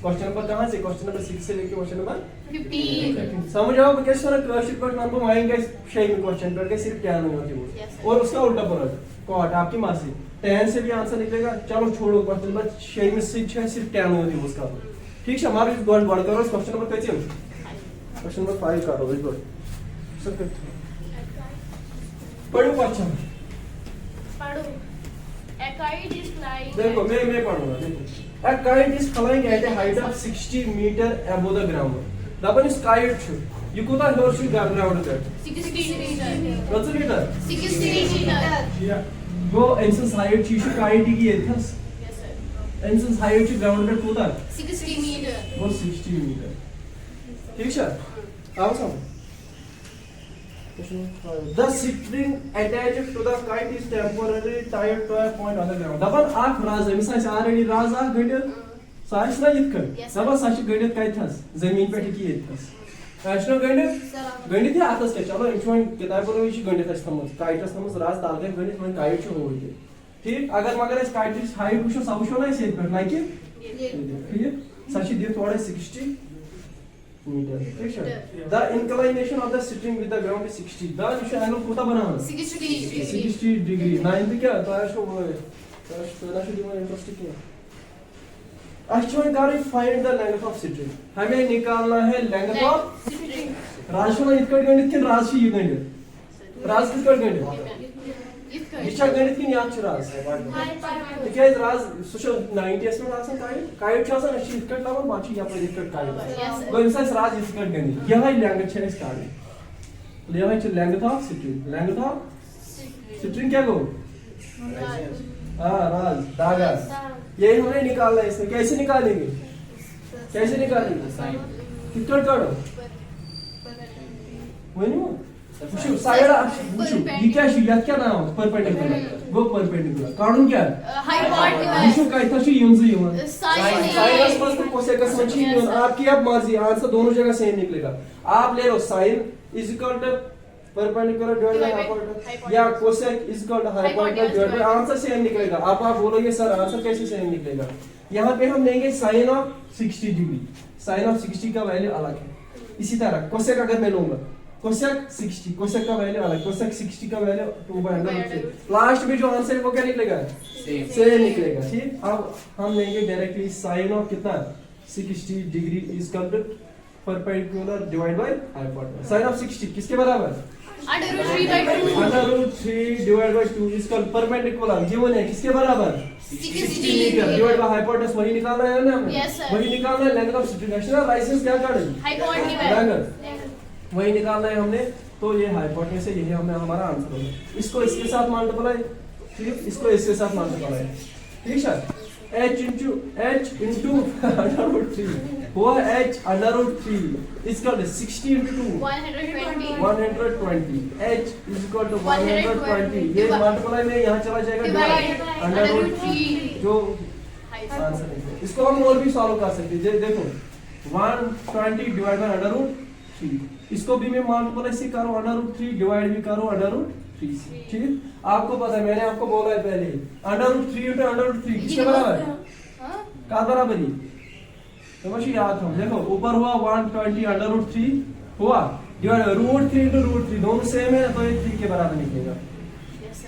क्वेश्चन नंबर कहां से क्वेश्चन नंबर 6 से लेके क्वेश्चन नंबर 15 समझ आओ कैसे वाला क्वेश्चन पर नंबर माइंड का शेम क्वेश्चन पर के सिर्फ tan होगा यूज और उसका उल्टा पलट कॉट आपकी मर्जी tan से भी आंसर निकलेगा चलो छोड़ो क्वेश्चन नंबर 6 में सिर्फ tan होगा यूज का ठीक है हमारे गड़ करो क्वेश्चन नंबर कैसे क्वेश्चन नंबर 5 करो इस बार पढ़ो क्वेश्चन पढ़ो A kite is flying देखो मैं पढ़ूंगा देखो A kite is flying at a height of 60 meter above the ground दपन इस kite छु ये कोता हेवर छु ग्राउंड पे 60 meter कत मीटर 60 meter गो एंसस हाइट छु kite की एथस yes sir एंसस हाइट छु ग्राउंड पे कोता 60 meter वो 60 मीटर ठीक है आओ सब The string attached to the kite is temporarily tied to a point on the ground. दपन आख राज मिसाल already राज आख गंडित साइस ना इतक दपन साच गंडित कथस जमीन पे की इतस आछनो गंडित या आतस के चलो इचवन किताब पर विच गंडित अस थमस काइटस थमस राज दाल के गंडित मन काइट छ हो ये ठीक अगर मगर इस काइट की हाइट वुशो सब वुशो ना इसे पर ना कि ठीक साच दिस थोड़ा 60 meter ठीक है the inclination of the string with the ground is 60 the Nisha angle कोता बनाना 60 डिग्री 9 क्या तो ऐशो वो तो ना शुरू में इंटरेस्ट क्या एक्चुअली गाड़ी find the length of string हमें निकालना है लेंथ ऑफ string राशि में इतकड़ गणित के राशि ये गणित राशि कितकड़ गणित इच्छा गणित की याद छ राज तिकेज राज सुशो 90s में आसन काइट छ आसन अछि इतकड़ लावन बाकी या पर इतकड़ काइट गो इंसास राज इतकड़ गणित यह लेंथ छ इस काइट यह छ लेंथ ऑफ स्ट्रिंग क्या गो हां राज धागा यही हमें निकालना है इसमें कैसे निकालेंगे कितकड़ करो वही वुशु साइड वुशु ये क्या नाम परपेंडिकुलर गो परपेंडिकुलर काढून क्या hypotenuse वुशु काय था यंज यवन sin साइनस प्लस कोसेकस मंची यवन आपकी अब मर्जी आंसर दोनों जगह सेम निकलेगा आप ले लो sin is equal to perpendicular divide by hypotenuse या cosec is equal to hypotenuse divide by answer same निकलेगा आप बोलोगे सर आंसर कैसे सेम निकलेगा यहां पे हम लेंगे sin of 60 degree sin of 60 का वैल्यू अलग है इसी तरह कोसेक अगर मैं लूंगा कोसेक 60 कोसेक का वैल्यू अलग कोसेक 60 का वैल्यू 2/√3 लास्ट में जो आंसर है वो क्या निकलेगा सेम निकलेगा ठीक अब हम लेंगे डायरेक्टली sin ऑफ कितना 60 degree is equal to perpendicular divide by hypotenuse sin of 60 किसके बराबर √3/2 divide by 2 is equal perpendicular given है किसके बराबर 60 मीटर डिवाइड बाय हाइपोटेनस वही निकालना है ना हमें Yes, sir. वही निकालना है length of string action license क्या काढेंगे hypotenuse वही निकालना है हमने तो ये हाइपोटेनस है यही हमें हमारा आंसर होगा इसको इसके साथ मल्टीप्लाई ठीक इसको इसके साथ मल्टीप्लाई ठीक है h into √3 हुआ h √3 इसका 60 into 2 120 h is equal to 120 ये मल्टीप्लाई में यहाँ चला जाएगा √3 जो आंसर है इसको हम और भी सॉल्व कर सकते हैं देखो 120 डिवाइड बाय √3 इसको भी मैं मल्टीप्लाई से करो √3 डिवाइड भी करो √3 से ठीक आपको पता है मैंने आपको बोला है पहले √3 into √3 किसके बराबर है का बराबर है तो बस याद हो देखो ऊपर हुआ 120 √3 हुआ डिवाइड √3 into √3 दोनों सेम है तो ये 3 के बराबर निकलेगा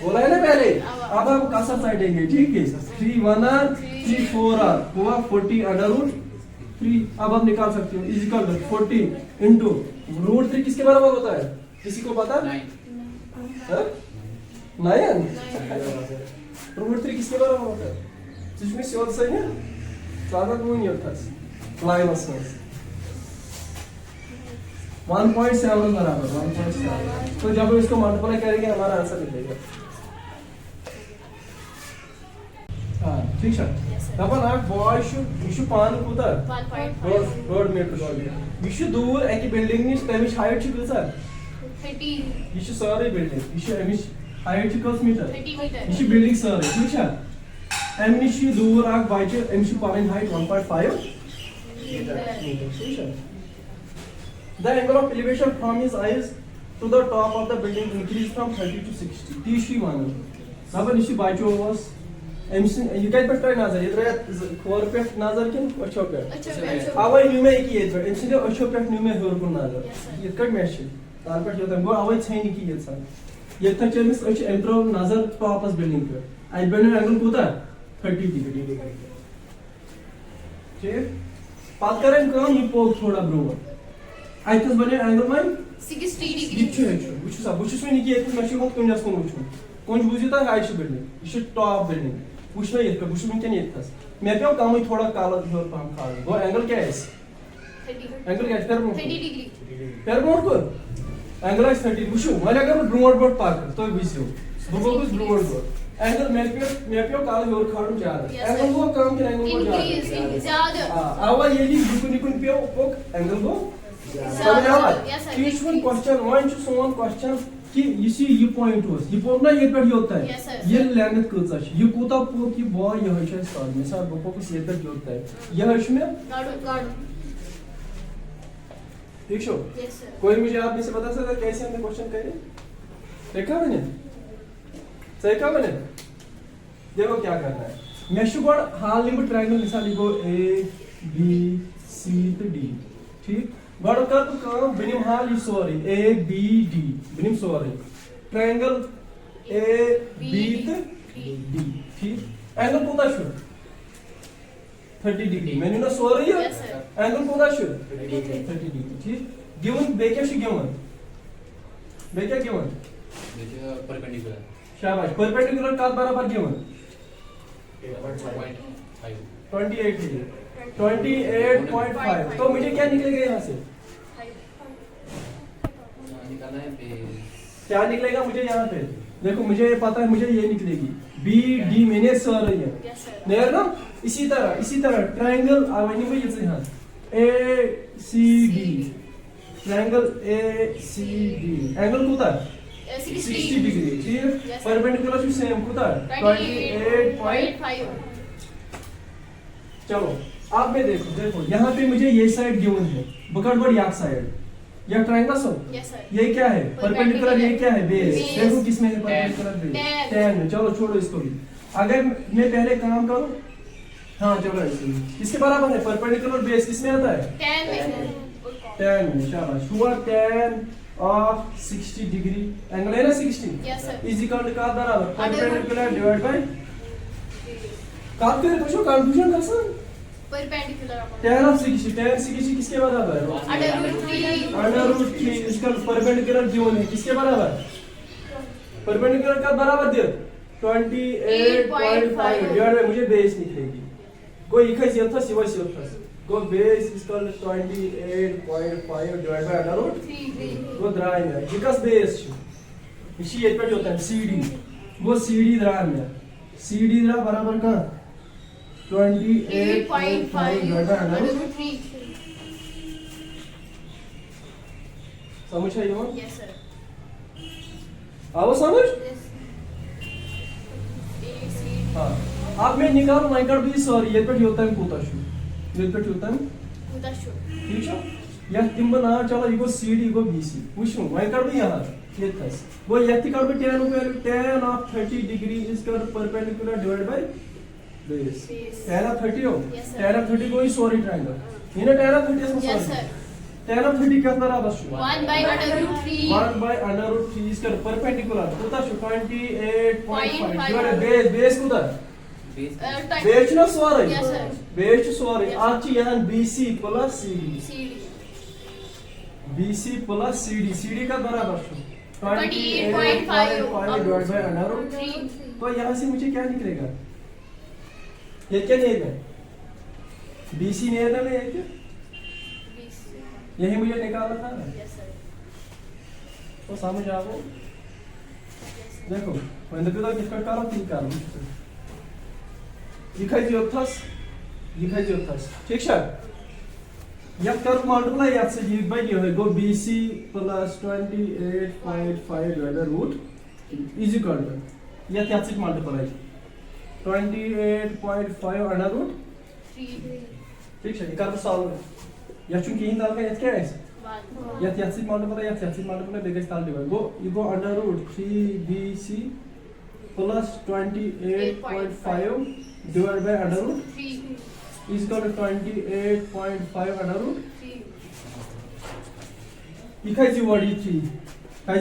बोला है ना पहले अब हम कसर साइड लेंगे ठीक है 3 1 r 3 4 r हुआ 40 √3 अब हम निकाल सकते हो इज इक्वल टू 40 into √3 किसके बराबर होता है किसी को पता 9 √3 किसके बराबर होता है जिसमें सियोर सही है स्वागत वो नहीं होता लाइनस में 1.7 बराबर 1.7 तो जब इसको मल्टीप्लाई करेंगे हमारा आंसर निकलेगा ठीक है Yes, sir. दपन अख बॉय यह पान कूत 1.5 1.5 मीटर यह दूर अकि बिल्डिंग नश तमिच हाइट कूचा 30 यह सारे बिल्डिंग यह हाइट कस मीटर 30 मीटर यह बिल्डिंग सारे ठीक है अम नश दूर अख बच्चे अमिस पन हाइट 1.5 मीटर ठीक है The angle of elevation from his eyes to the top of the building increased from 30 to 60 तीसरी वन दपन यह बच्चो यह कत पे नजर यह त्रे खोर पे नजर कि अच्छो पे अच्छा अवे न्यू मे कि ये पे अम अच्छो पे न्यू मे हर कुन नजर Yes, sir. ये कट मैच तार पे योतन गो अवे छेन कि ये सन ये तक चमिस अच एंट्रो नजर टॉपस बिल्डिंग पे आई बनो एंगल कोता 30 डिग्री ठीक पात करें काम ये पोक थोड़ा ब्रोवर आइतस बने एंगल में 60 ये डिग्री छु वुछु सा वुछु में कि ये मशी को कुंजस को वुछु कुंज बुझिता हाइट बिल्डिंग ये टॉप बिल्डिंग वुछु में ये पे वुछु में क्या नहीं था मैं पे काम थोड़ा काला थोड़ा पाम खा वो एंगल क्या है 30 एंगल क्या है 30 डिग्री पेरमोट को एंगल है 30 वुछु मैंने अगर ब्रोड बोर्ड पार्क तो बुझियो बुबोकुस ब्रोड बोर्ड एंगल मैं पे काला और खाड़ू जा Yes, एंगल वो काम के एंगल वो जा इंक्रीज ज्यादा आवा ये ली निकुन पे पोक एंगल वो Yes, sir. Teach one question one छु सोन क्वेश्चन कि ये पॉइंट होस ये पोक ना ये पे होता है Yes, sir. ये लेंथ कचा ये कोता पोक ये बॉय ये है सर मिसाल पोक ये पे होता है ये है में गाड़ो ठीक छो यस सर कोई मुझे आप में से बता सकता है कैसे हमने क्वेश्चन करे देखा मैंने सही कहा मैंने देखो क्या करना है मैं शुगर हाल लिमिट ट्रायंगल मिसाल लिखो ए बी सी तो डी ठीक गॉड कर तो काम बिनिम हाल ये सॉरी ए बी डी बिनिम सॉरी ट्रायंगल ए बी तो डी ठीक एंगल कोता छु 30 डिग्री मैंने ना सॉरी Yes, sir. एंगल कोता छु 30 डिग्री ठीक गिवन बेके छु गिवन बेके गिवन परपेंडिकुलर शाबाश परपेंडिकुलर का बराबर गिवन 1.5 28 डिग्री 28.5 तो मुझे क्या निकलेगा यहाँ से निकालना है बेस क्या निकलेगा मुझे यहाँ पे देखो मुझे पता है मुझे ये निकलेगी बी डी मैंने सर रही है यस सर नहीं ना इसी तरह ट्रायंगल आवनी में ये यहाँ A C D triangle A C D angle कोता 60 डिग्री ठीक है Yes, sir. Perpendicular to same कोता 28.5 चलो आप में देखो यहाँ पे मुझे ये साइड गिवन है बकड़बड़ याक साइड या ट्रायंगल सो यस सर ये क्या है परपेंडिकुलर ये क्या है बेस Base. देखो किसमें है परपेंडिकुलर बेस Tan. tan में चलो छोड़ो इसको भी अगर मैं पहले काम करूं हाँ चलो इसके बराबर है परपेंडिकुलर बेस किसमें आता है 10 में tan में शाबाश हुआ tan ऑफ 60 डिग्री एंगल है ना 60 yes sir is equal to का बराबर Under root. Perpendicular divide by काट कर कुछ कंफ्यूजन कर सर परपेंडिकुलर tan ऑफ 60 किसके बराबर है अंडर रूट 3 इसका परपेंडिकुलर गिवन है किसके बराबर परपेंडिकुलर का बराबर दे 28.5 डिवाइड बाय मुझे बेस निकलेगी कोई इखै से था सिवा से था गो बेस इसका 28.5 डिवाइड बाय अंडर रूट 3 वो द्राय में जिकस बेस छु इसी ये पे होता है सीडी वो सीडी द्राय में सीडी द्रा बराबर का 28.5 डिवाइड बाय अंडर रूट 3 समझ आई हो यस सर आओ समझ यस ए सी हाँ आप मैं निकाल माइकड़ भी सॉरी ये पे होता है कोता छु ये पे होता है उदा शो ठीक है या तिम बना चलो इगो सीडी इगो बीसी पुछु माइकड़ भी यहाँ ये थस वो यति कर भी tan ऑफ 30 डिग्री इज कर perpendicular divide by base Base. tan of 30 हो Yes, sir. tan ऑफ 30 को ही सॉरी ट्रायंगल इन्हें tan ऑफ 30 इसमें yes sorry sir tan of 30 का बराबर छु 1 by under root 3 1 by under root 3 is perpendicular कोता छु 28.5 0.5 डिवाइड बेस कोता बेस बेस ना sorry Yes, sir. Base sorry Yes. आज यहाँ BC plus CD CD BC plus CD का बराबर छु 28.5 डिवाइड बाय अंडर रूट 3 तो यहाँ से मुझे क्या निकलेगा ये क्या नहीं है BC नहीं है ना ये क्या 20 यही मुझे निकालना था ना यस सर तो समझ आओ देखो मैंने तो किसका करो तीन करो ये खज योथस ठीक है यह कर मल्टीप्लाई यह से ये बाय ये go BC plus 28.5 divided root is equal to यह से मल्टीप्लाई 28.5 अंडर रूट 3 ठीक है कर सॉल्व यह चुन कहीं दाल का यह क्या है 1 यह से मल्टीप्लाई बेगस ताल divide go you go under root 3BC plus 28.5 divided by under root 3 is equal to 28.5 under root 3 ये खाई word ये 3 खाई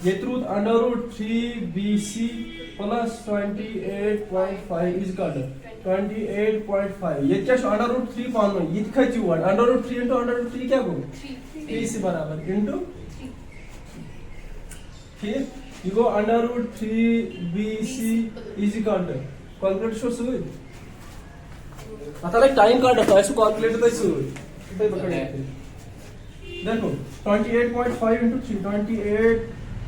ये truth under root 3BC plus 28.5 is equal to 28.5 ये क्या under root 3 पानो ये खाई word under root 3 into under root 3 क्या गो 3 से बराबर into ठीक you go under root 3BC is equal to calculate show सुई आता लाइक टाइम कार्ड आता है सो कैलकुलेटर तो सुई तो पकड़े देखो 28.5 into 3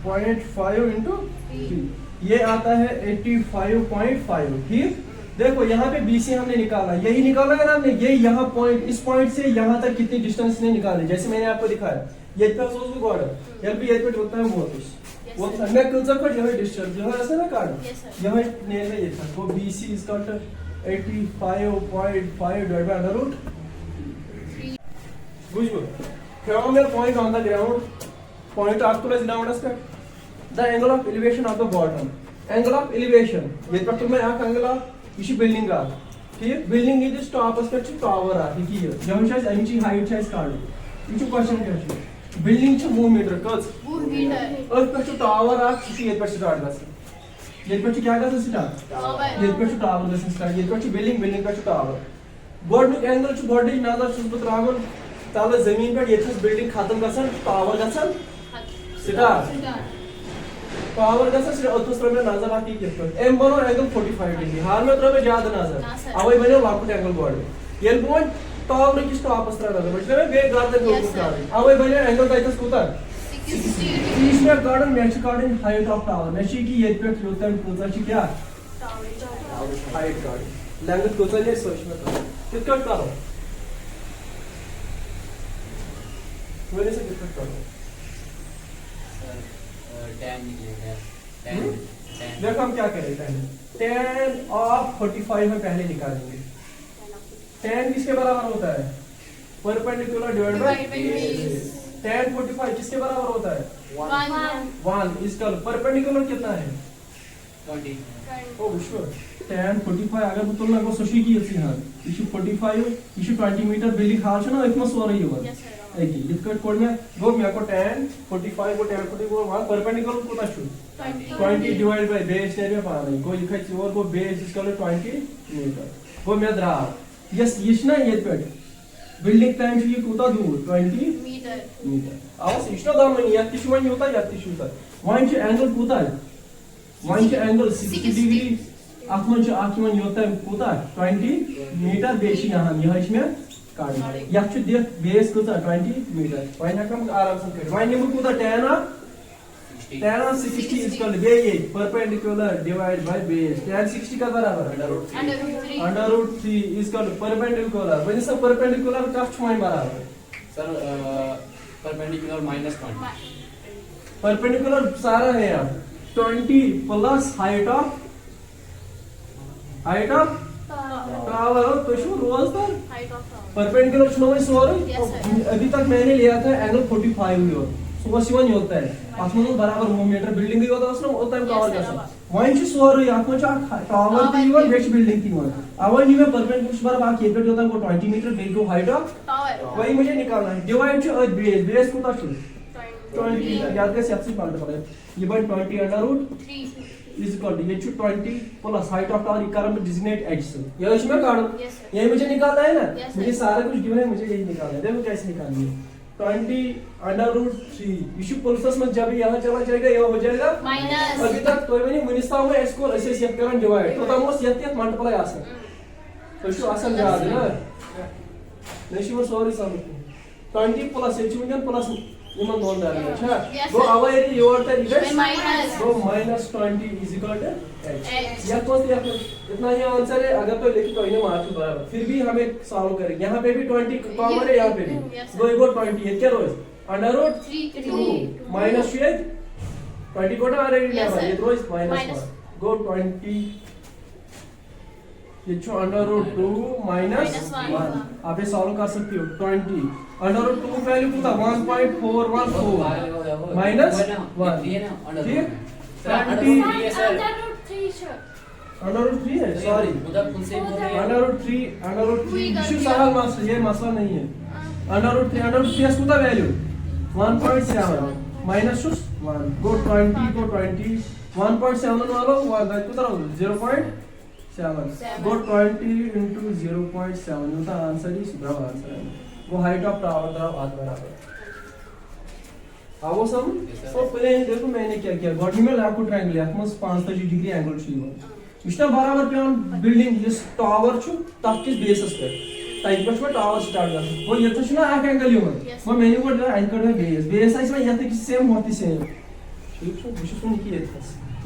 28.5 into 3 ये आता है 85.5 ठीक देखो यहाँ पे BC हमने निकाला यही निकाला है ना हमने ये यहाँ पॉइंट इस पॉइंट से यहाँ तक कितनी डिस्टेंस ने निकाली जैसे मैंने आपको दिखाया ये पे सोच भी गॉड ये भी ये पे होता है वो मैं कल तक यह डिस्टेंस यह ऐसा ना कार्ड यह ने ये था वो BC is equal to 85.5 divided by under root 3 बुझो from your point on the ground point up to the ground aspect the angle of elevation of the bottom angle of elevation ये पर तुम्हें आंख angle of इसी building का ठीक building is the top aspect tower आ ठीक है जब शायद एमची हाइट शायद कार्ड ये क्वेश्चन क्या है building छ 2 मीटर कस 2 मीटर और पर टावर आ किसी ये पर स्टार्ट बस ये पर क्या कर स्टार्ट टावर ये पर टावर बस स्टार्ट ये पर बिल्डिंग पर टावर गोडनुक एंगल छ गोडी नजर छ बत रावन ताले जमीन पे ये बिल्डिंग खत्म गसन टावर गसन स्टार्ट पावर गसन सिर्फ अतुस में नजर आती है एम बनो एंगल 45 डिग्री हाल में तरह में ज्यादा नजर अवय बने लाकुट एंगल गोड ये बोन टावर की स्टॉप अस्त्र नजर मतलब बे गार्डन को कर अवय बने एंगल काइतस कोतर 60 30 में garden match garden height of tower match की ये पे होता कोतर छी क्या हाइट गार्डन लेंथ कोतर है सोच में कितना करो मेरे से कितना करो tan निकलेगा tan देखो हम क्या करें tan ऑफ 45 में पहले निकालेंगे tan किसके बराबर होता है perpendicular divide by base tan 45 किसके बराबर होता है 1 इसका परपेंडिकुलर कितना है 20 ओ विश्व tan 45 अगर तुलना को सोची की अछि हां इशू 45 इशू 20 मीटर बिल्डिंग हाल छ ना इतना सो रही होगा एक लिखकर कोड में गो मैं को tan 45 को tan 45 को 1 परपेंडिकुलर को छु 20 डिवाइड बाय बेस एरिया पा नहीं को लिखै छी और को बेस इसका 20 मीटर वो मैं द्रा यस इशना ये पे बिल्डिंग टाइम ये कोता दूर 20 मीटर आवाज इशना दाम नहीं या तिशु वन होता या तिशु होता वन छ एंगल कोता है वन छ एंगल 60 डिग्री आखमन छ आखमन होता है कोता 20 मीटर बेशी यहां यह इसमें काट या छ दे बेस कोता 20 मीटर वन हम आराम से कर वन निम कोता tan of 60 is equal to ये perpendicular divide by base tan 60 का बराबर under root 3 is equal to perpendicular वजह से perpendicular का छुआई बराबर सर परपेंडिकुलर -1 perpendicular सारा है यार 20 प्लस height of टावर तो शो रोज पर हाइट ऑफ टावर परपेंडिकुलर छुनो में सो Yes, sir. अभी तक मैंने लिया था एंगल 45 हुई सुबह सिवन होता है आसमान बराबर 2 मीटर बिल्डिंग होता है उसने उतना टावर Yes, का sir. वहीं से सोर आंखों चा टावर की वन बेच बिल्डिंग की वन अब ये में परपेंडिकुलर बार बाकी केपेट होता है वो 20 मीटर बिल्कुल हाइट ऑफ टावर वही मुझे निकालना है डिवाइड टू बेस को ता 20 याद कर सबसे पॉइंट पड़े ये by 20 under root 3 is equal to ये 20 plus height of tower equal to designate एड्स ये इसमें काढो Yes, sir. ये मुझे निकालना है ना Yes, sir. मुझे सारा कुछ गिवन है मुझे यही निकालना है देखो कैसे निकालनी है 20 अंडर रूट 3 इशू प्लस में जब यहाँ चला जाएगा ये हो जाएगा माइनस अभी तक तो मैंने मुनिस्ता में इसको ऐसे सेट करन डिवाइड तो तमो सेट मल्टीप्लाई आसन तो शो आसन याद है ना नहीं show sorry sum 20 plus H plus यमन दोन दरमियान छा Yes, गो sir. अवे यदि योर तक निकल minus. Go -20 is equal to h H. या तो इतना ही आंसर है अगर तो लिख तो इन्हें मार्क के बराबर फिर भी हमें सॉल्व करेंगे यहाँ पे भी 20 कॉमन है यहाँ पे भी Yes, sir. गो इगो 20 ये क्या रोज अंडर 3 माइनस 20 को ना आ रही Yes, sir. ये रोज Minus. माइनस गो 20 ये जो अंडर 2 माइनस Minus 1 1. आप ये सॉल्व कर सकते हो 20 अंडर 2 वैल्यू कितना 1.414 माइनस 1 ठीक 20 अंडर 3 है सॉरी अंडर 3 इशू सवाल मसला ये मसला नहीं है अंडर 3 कितना वैल्यू 1.7 माइनस 1 गो 20 को 20 1.7 वालों 1 कितना 0.7 गो 20 into 0.7 ये तो आंसर ही सीधा आंसर है वो हाइट ऑफ टावर का हाथ बराबर आओ सम Yes, sir. तो पहले देखो मैंने क्या किया गॉडी में आपको ट्रायंगल है मस 45 डिग्री एंगल छी इतना बराबर पेन बिल्डिंग इस टावर छु तक किस बेसिस पे तक पे छु टावर स्टार्ट कर वो ये तो छु ना एक एंगल यो Yes. वो मैंने को आई कर बेस आइस में ये तो सेम होती सेम ठीक छु बुश सुन की ये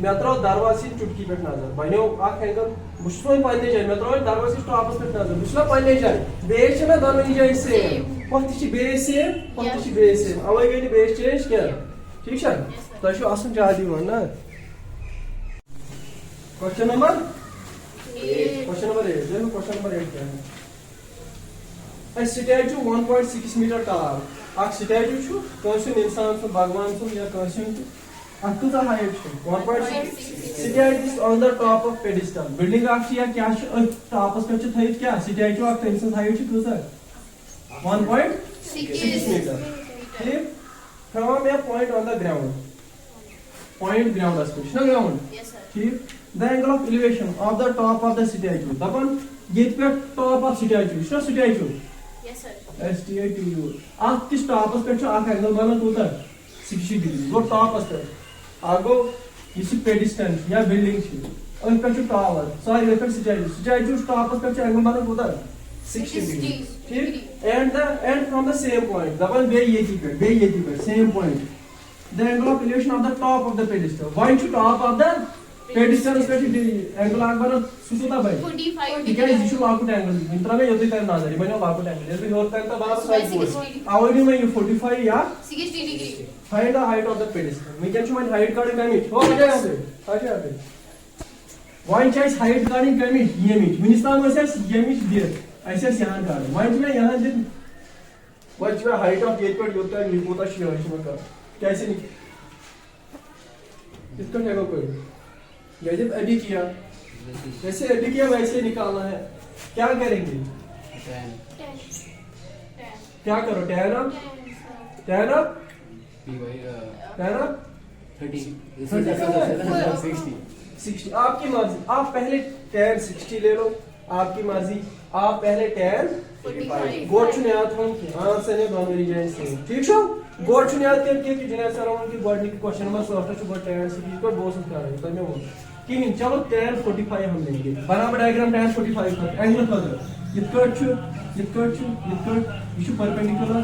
मैं अत्रो दरवाजे चुटकी पे नजर बनो आख एंगल बुश सुन पन्ने जाय मैं अत्रो दरवाजे टावर्स पे नजर बुश ना पन्ने जाय बेस में दोनों जाय सेम पत्ती छि बेस सेम पत्ती छि बेस सेम अवे गई बेस चेंज क्या ठीक है Yes, sir. तो शो आसन जादी वन ना क्वेश्चन नंबर 8 क्वेश्चन नंबर 8 देखो क्वेश्चन नंबर 8 क्या है A statue 1.6 meter tall अक स्टैच्यू छु कौन इंसान सु भगवान सु या कौन अकुता हाइट छु 1.6 statue is on the top of pedestal building अक या क्या छु टॉपस पे छु थैत क्या स्टैच्यू अक तमस हाइट छु कुसा 1.6 meter ठीक from a point on the ground point ground as कुछ ना ground Yes, sir. ठीक the angle of elevation of the top of the statue दपन ये पे top of statue इसका statue Yes, sir. STATU आप किस टॉप पे छु आख एंगल बना कोता 60 डिग्री वो टॉप पे आगो इसी पेडिस्टल या बिल्डिंग छु और पे छु टावर सॉरी पे statue टॉप पे छु एंगल बना कोता 60 डिग्री ठीक and from the same point दपन बे ये पे same point the angle of elevation of the top of the pedestal why to top of the pedestal पे एंगल आग बना सुसुता भाई 45 ठीक है इशू लाकूट एंगल मित्रा में योती करना नजर बनो लाकूट एंगल ये भी होता है तो बात साइड 60 बोर्ड आवड़ी में ये 45 या 60 degree. Find the height of the pedestal we can find height कार्डिंग कमिट हो गया यहाँ पे आ गया पे वन चाइस हाइट कार्डिंग कमिट ये मिट मिनिस्टर में से ये मिट दिए ऐसे यहाँ कार्ड वन में यहाँ दिन वन में हाइट ऑफ गेट पर योता है निकोता शेयर इसमें का कैसे निक इसका क्या कोई ये जब एडिट किया जैसे एडिट किया वैसे निकालना है क्या करेंगे 10 क्या करो tan up 60 आपकी मर्जी आप पहले tan 60 ले लो आपकी मर्जी आप पहले tan 45 गोट चुने आते हम हां से ने दोनों रीजन से ठीक है गोट चुने आते हैं कि जिन्हें सर उनकी बॉडी की क्वेश्चन नंबर 60 को tan 60 को बोल सकता है तो मैं वो कि नहीं चलो tan 45 हम लेंगे बराबर डायग्राम tan 45 का एंगल फर्दर इतकट इशू परपेंडिकुलर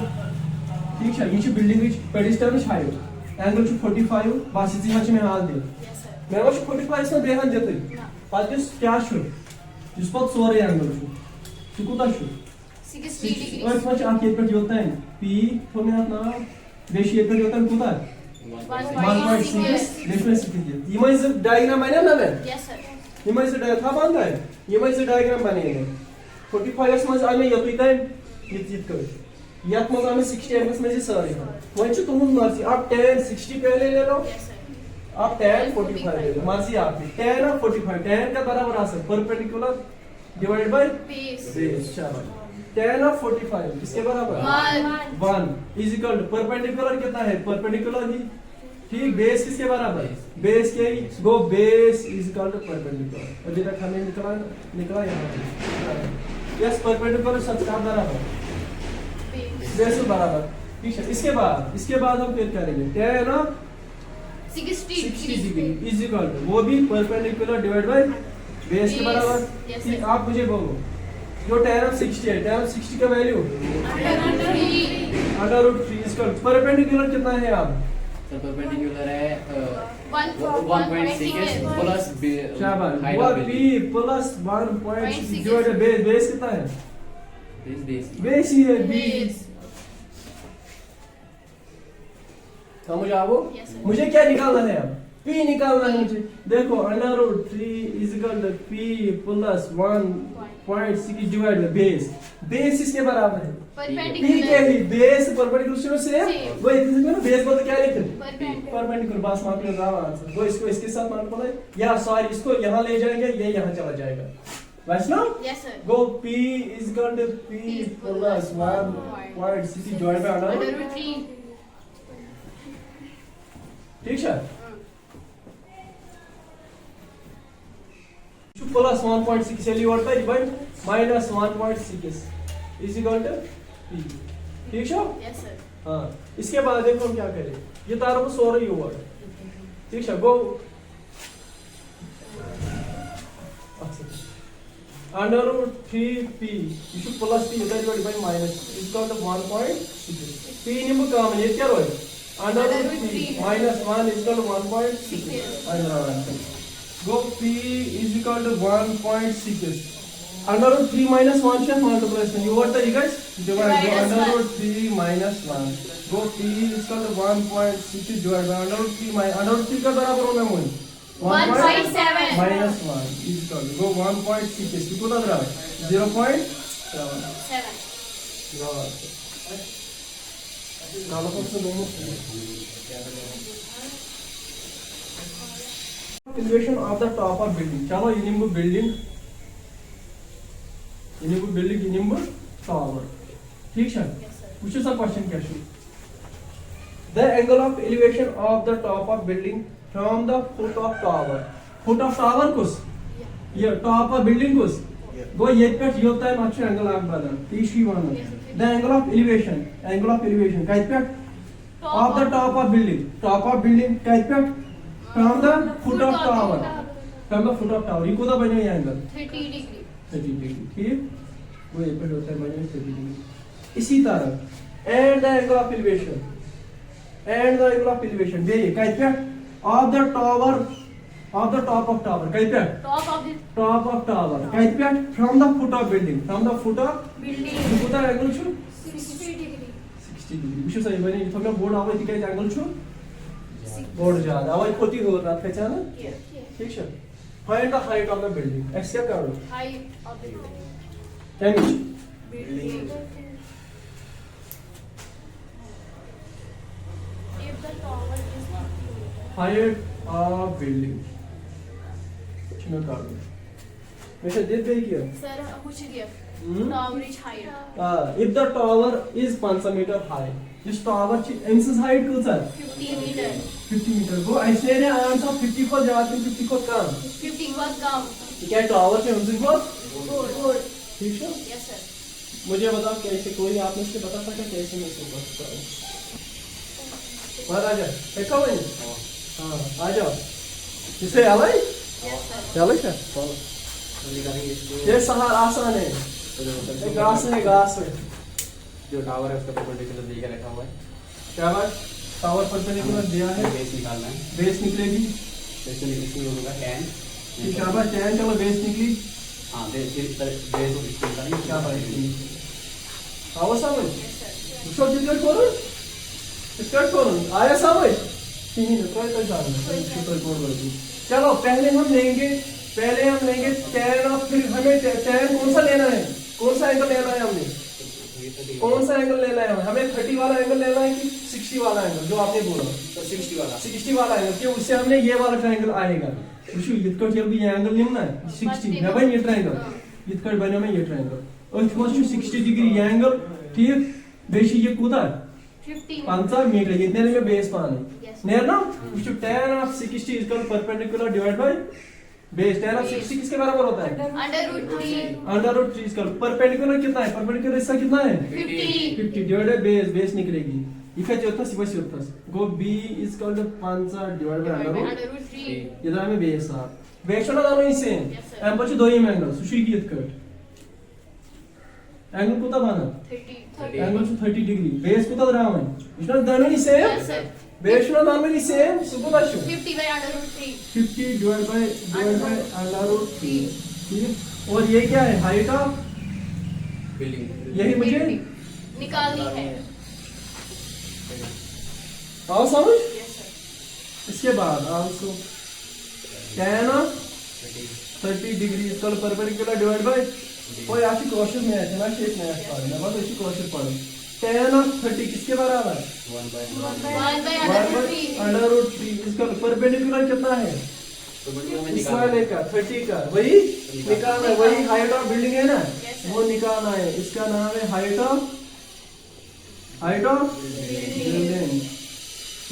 ठीक है इशू बिल्डिंग विच पेडिस्टल विच हाइट एंगल छु 45 बस इसी में मैं हाल दे Yes, sir. मैं वो 45 में बेहन देते पास क्या छु जिस पर सोरे एंगल छु कुता छु 60 degree. और इसमें आप ये पर होता है p तो मैं अपना बेशी ये पर होता है कुता 1.6 देखो इसकी ये मैं इस डायग्राम बना ना मैं Yes, sir. ये मैं इस डायग्राम था बनता है ये मैं इस डायग्राम बने हैं 45 में आने ये तो इतना ये कर यात में हमें 60 एंगल्स में से सारे हैं वही जो तुम मर्जी आप tan 60 पहले ले लो Yes, sir. आप tan 45 ले लो मर्जी आपकी tan और 45 tan का बराबर आ सकता perpendicular divided by Base. Base शाबाश tan और 45 इसके बराबर 1 इज इक्वल टू परपेंडिकुलर कितना है परपेंडिकुलर ही ठीक बेस किसके बराबर बेस के गो base is equal to perpendicular अभी तक हमें निकला यहाँ यस परपेंडिकुलर सच का बराबर Base. बेस के बराबर ठीक है इसके बाद हम फिर करेंगे tan और 60 60 डिग्री इज इक्वल टू वो भी परपेंडिकुलर डिवाइड बाय बेस के बराबर Yes, ठीक sir. आप मुझे बोलो जो tan of 60 है tan of 60 का value Under root 3. Under root 3 is equal perpendicular कितना है अब सर परपेंडिकुलर है 1.6 प्लस शाबाश हाइट वो of p plus 1.6 divided base base कितना है बेस बेस ही है b Base. समझ आओ Yes, sir. मुझे क्या निकालना है अब p निकालना है मुझे देखो under root 3 is equal to p plus 1.6 divided base base इसके बराबर है p के Perpendicular. ही बेस परपेंडिकुलर से Same. वो इतने में ना बेस बोलते क्या लिखते Perpendicular. परपेंडिकुलर बस मान लो राव आंसर वो इसको इसके साथ मल्टीप्लाई या सॉरी इसको यहां ले जाएंगे ये यहां चला जाएगा बस ना Yes, sir. go p is equal to p plus 1.6 divided by under Under root 3. ठीक है प्लस 1.6 से लिया होता है divide minus 1.6 is equal to p ठीक है Yes, sir. हाँ इसके बाद देखो हम क्या करें ये तारों को सो रही हुआ ठीक है गो अंडर रूट 3p यह प्लस p इधर divide by minus is equal to 1.6 p निम्न काम है ये क्या रोए under root 3 minus 1 is equal to 1.6 under go p is equal to 1.6 under root 3 minus 1 से multiplication you what the guys divide under root 3 minus 1 go p is equal to 1.6 divide by under root 3 under root 3 का बराबर होगा मोन 1.7. minus 1 is equal to go 1.6 is equal to 0.7 7. Kalau kau sudah elevation of the top of building. चलो ये निम्बू building tower. ठीक है? Yes, sir. पूछो सा क्वेश्चन क्या शुरू? The angle of elevation of the top of building from the foot of tower. Foot of tower कुछ? Yeah. ये top of building कुछ? गो ये पे योता है मार्च एंगल आग बना. तीसरी one. The angle of elevation. क्या पे? Of the top of building. Top of building क्या पे? From the foot of tower. From the foot of tower. ये कौन सा बने ये एंगल? 30 degree. 30 डिग्री. ठीक? वो ये पे होता है बने 30 डिग्री. इसी तरह and the angle of elevation. ये क्या पे? Of the tower. Of the top of tower. क्या पे? Top of the Top of tower. क्या पे? From the foot of building. From the foot of building. ये कौन सा एंगल छू? 60 degree. 60 डिग्री. विशेष सही बने ये तो मैं बोर्ड आवाज दिखाई एंगल छू? बोर्ड ज्यादा आवाज खोती हो रहा था ना? Yeah. ठीक है. Find the height of the building. ऐसे क्या करो? Height of the building. क्या नीचे? Building. If the tower is Height of building. चलो करो. वैसे देख गई क्या? sir, मुझे दिया. Hmm? Tower is height. If the tower is 5 meter high, this tower is height कितना? 50 meter. 50 meter. वो ऐसे ने आंसर 50 को जाते 50 को कम. 50 was come. क्या टॉवर से हमसे को? 4. ठीक है? Yes, sir. मुझे बताओ कैसे कोई आप मुझसे बता सकता है कैसे मैं इसको करता हूँ? बाहर आ जा. देखा हुआ है? हाँ आ जाओ. किसे आवाज़? Yes, sir. चलो क्या? चलो. निकालेंगे इसको ये सहार आसान है. ये घास है. जो टावर है उसका परपेंडिकुलर दे के रखा हुआ है क्या बात? टावर परपेंडिकुलर दिया है. बेस निकालना है बेस निकलेगी. इसमें इसमें होगा tan ठीक है बात. चैन चलो बेस निकली. हाँ बेस इसको निकालेंगे क्या बात है? आवाज़ समझ? Yes, sir. उसको जिक्र करो. स्टार्ट करो. आया समझ? तीन ही ट्राई कर जाना. सुपर कोड वर्दी. चलो पहले हम लेंगे tan और फिर हमें tan कौन सा लेना है? कौन सा एंगल लेना है हमने? कौन सा एंगल लेना है? हमें 30 वाला एंगल लेना है कि 60 वाला एंगल जो आपने बोला? तो 60 वाला एंगल क्यों? उससे हमने ये वाला ट्रायंगल आएगा. वुशु इतकट ये भी एंगल निम्न है 60 मैं बन ये ट्रायंगल इतकट बने में ये ट्रायंगल और वुशु 60 डिग्री एंगल ठीक बेशी ये कूदा 5 मीटर इतने में बेस पान है नेर ना wushu tan of 60 is equal perpendicular divided by base. tan of 60 किसके बराबर होता है? अंडर रूट 3 इसका परपेंडिकुलर कितना है? परपेंडिकुलर इसका कितना है? 50 डिवाइडेड बेस निकलेगी. इफे जोता सिबस योता go b is equal to 5 divided by under root 3 इधर में बेस आ बेस ना दानो इसे Yes, sir. एम पर 2 एंगल सुशी की इतकट एंगल कुता बना 30 एंगल 30 डिग्री बेस कुता द्रावन इतना दानवनी सेम Yes, sir. बेस ना दानवनी सेम सुकुता शु 50 by under root 3 50 divide by under root 3 ठीक है और ये क्या है हाइट ऑफ बिल्डिंग यही मुझे निकालनी है। आओ समझ Yes, sir. इसके बाद also tan of 30 degree equal perpendicular divide bye कोई आशी क्वेश्चन में है ना शेप में है पढ़ना बस इसी क्वेश्चन पढ़ो tan ऑफ 30 किसके बराबर है 1 by 1 by under root 3 under root 3 इसका परपेंडिकुलर कितना है तो बिल्डिंग में इस निकाल वाले का 30 का वही निकालना है वही हाइट ऑफ बिल्डिंग है ना Yes, sir. वो निकालना है इसका नाम है height of building